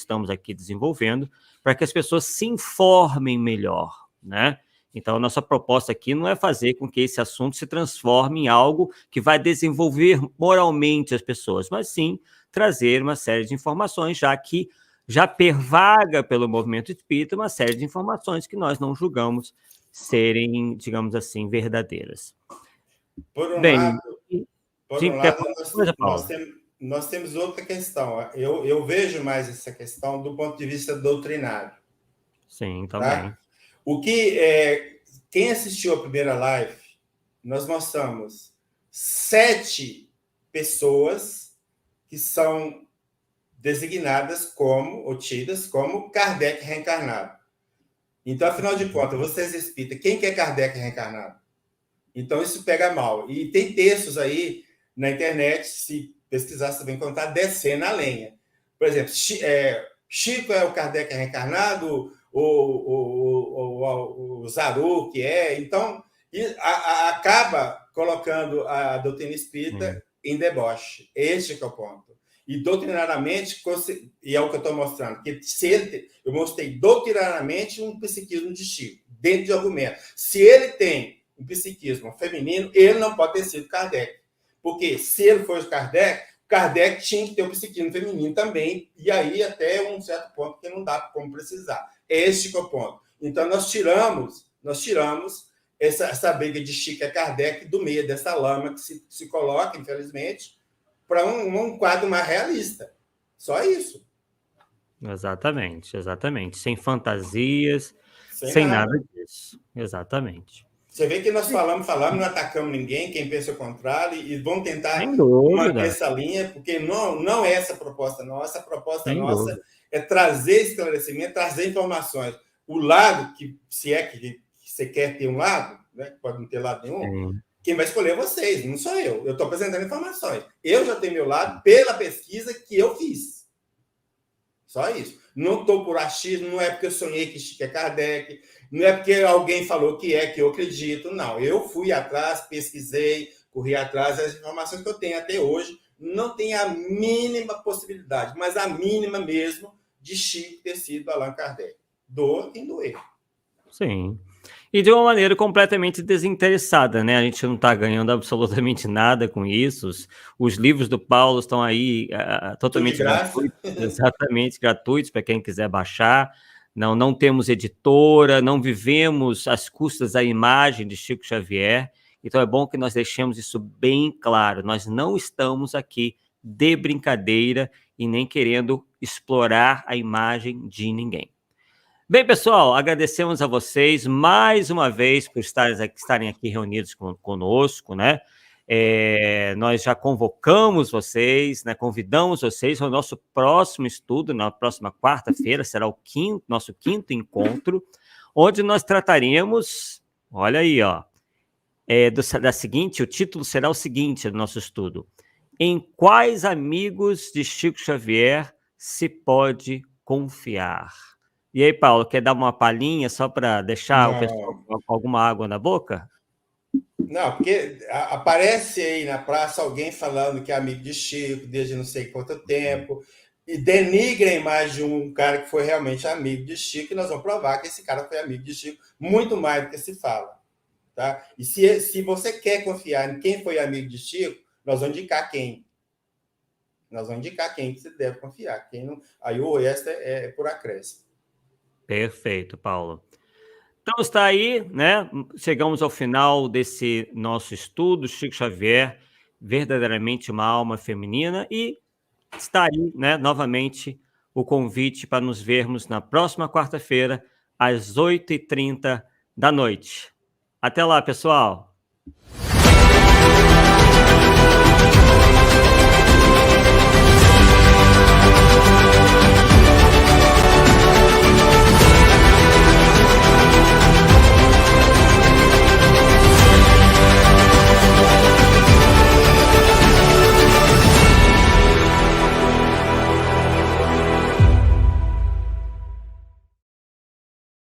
para que as pessoas se informem melhor, né? Então, a nossa proposta aqui não é fazer com que esse assunto se transforme em algo que vai desenvolver moralmente as pessoas, mas sim trazer uma série de informações, já que já pervaga pelo movimento espírita uma série de informações que nós não julgamos serem, digamos assim, verdadeiras. Por um Bem, lado, sim, nós temos outra questão. Eu vejo mais essa questão do ponto de vista doutrinário. Sim, também. Tá? Quem assistiu a primeira live, nós mostramos 7 pessoas que são designadas como, ou tidas como, Kardec reencarnado. Então, afinal de contas, vocês espíritas, quem que é Kardec reencarnado? Então, isso pega mal. E tem textos aí na internet, se pesquisar, você vai encontrar, descendo a lenha. Por exemplo, Chico é o Kardec reencarnado, o Zaru, que é. Então, acaba colocando a doutrina espírita em deboche. Este que é o ponto. E doutrinariamente, e é o que eu estou mostrando, que eu mostrei doutrinariamente um psiquismo de Chico, dentro de argumento. Se ele tem um psiquismo feminino, ele não pode ter sido Kardec. Porque se ele fosse Kardec tinha que ter o psiquismo feminino também, e aí até um certo ponto que não dá como precisar. Este que é o ponto. Então, nós tiramos essa briga de Chico e Kardec do meio dessa lama que se coloca, infelizmente, para um quadro mais realista. Só isso. Exatamente. Sem fantasias, sem nada disso. Exatamente. Você vê que nós falamos, não atacamos ninguém, quem pensa o contrário, e vamos tentar manter essa linha, porque não é essa a proposta nossa. A proposta nossa é trazer esclarecimento, trazer informações. O lado, se é que você quer ter um lado, né, pode não ter lado nenhum, quem vai escolher é vocês, não sou eu. Eu estou apresentando informações. Eu já tenho meu lado pela pesquisa que eu fiz. Só isso. Não estou por achismo, não é porque eu sonhei que Chico é Kardec, não é porque alguém falou que eu acredito, não. Eu fui atrás, pesquisei, corri atrás das informações que eu tenho até hoje. Não tem a mínima possibilidade, mas a mínima mesmo, de Chico ter sido Allan Kardec. Doa quem doer. Sim. E de uma maneira completamente desinteressada, né? A gente não está ganhando absolutamente nada com isso. Os livros do Paulo estão aí totalmente gratuitos, exatamente gratuitos para quem quiser baixar. Não temos editora, não vivemos às custas da imagem de Chico Xavier. Então é bom que nós deixemos isso bem claro. Nós não estamos aqui de brincadeira e nem querendo explorar a imagem de ninguém. Bem, pessoal, agradecemos a vocês mais uma vez por estarem aqui reunidos conosco, né? Nós já convocamos vocês, né? Convidamos vocês ao nosso próximo estudo, na próxima quarta-feira, será nosso quinto encontro, onde nós trataremos, olha aí, ó, o título será o seguinte do nosso estudo: em quais amigos de Chico Xavier se pode confiar? E aí, Paulo, quer dar uma palhinha só para deixar o pessoal com alguma água na boca? Não, porque aparece aí na praça alguém falando que é amigo de Chico desde não sei quanto tempo, e denigra a imagem de um cara que foi realmente amigo de Chico, e nós vamos provar que esse cara foi amigo de Chico muito mais do que se fala. Tá? E se você quer confiar em quem foi amigo de Chico, nós vamos indicar quem. Nós vamos indicar quem que você deve confiar. Quem não... Aí o resto é por acréscimo. Perfeito, Paulo. Então está aí, né? Chegamos ao final desse nosso estudo, Chico Xavier, verdadeiramente uma alma feminina, e está aí, né, novamente o convite para nos vermos na próxima quarta-feira, às 8h30 da noite. Até lá, pessoal!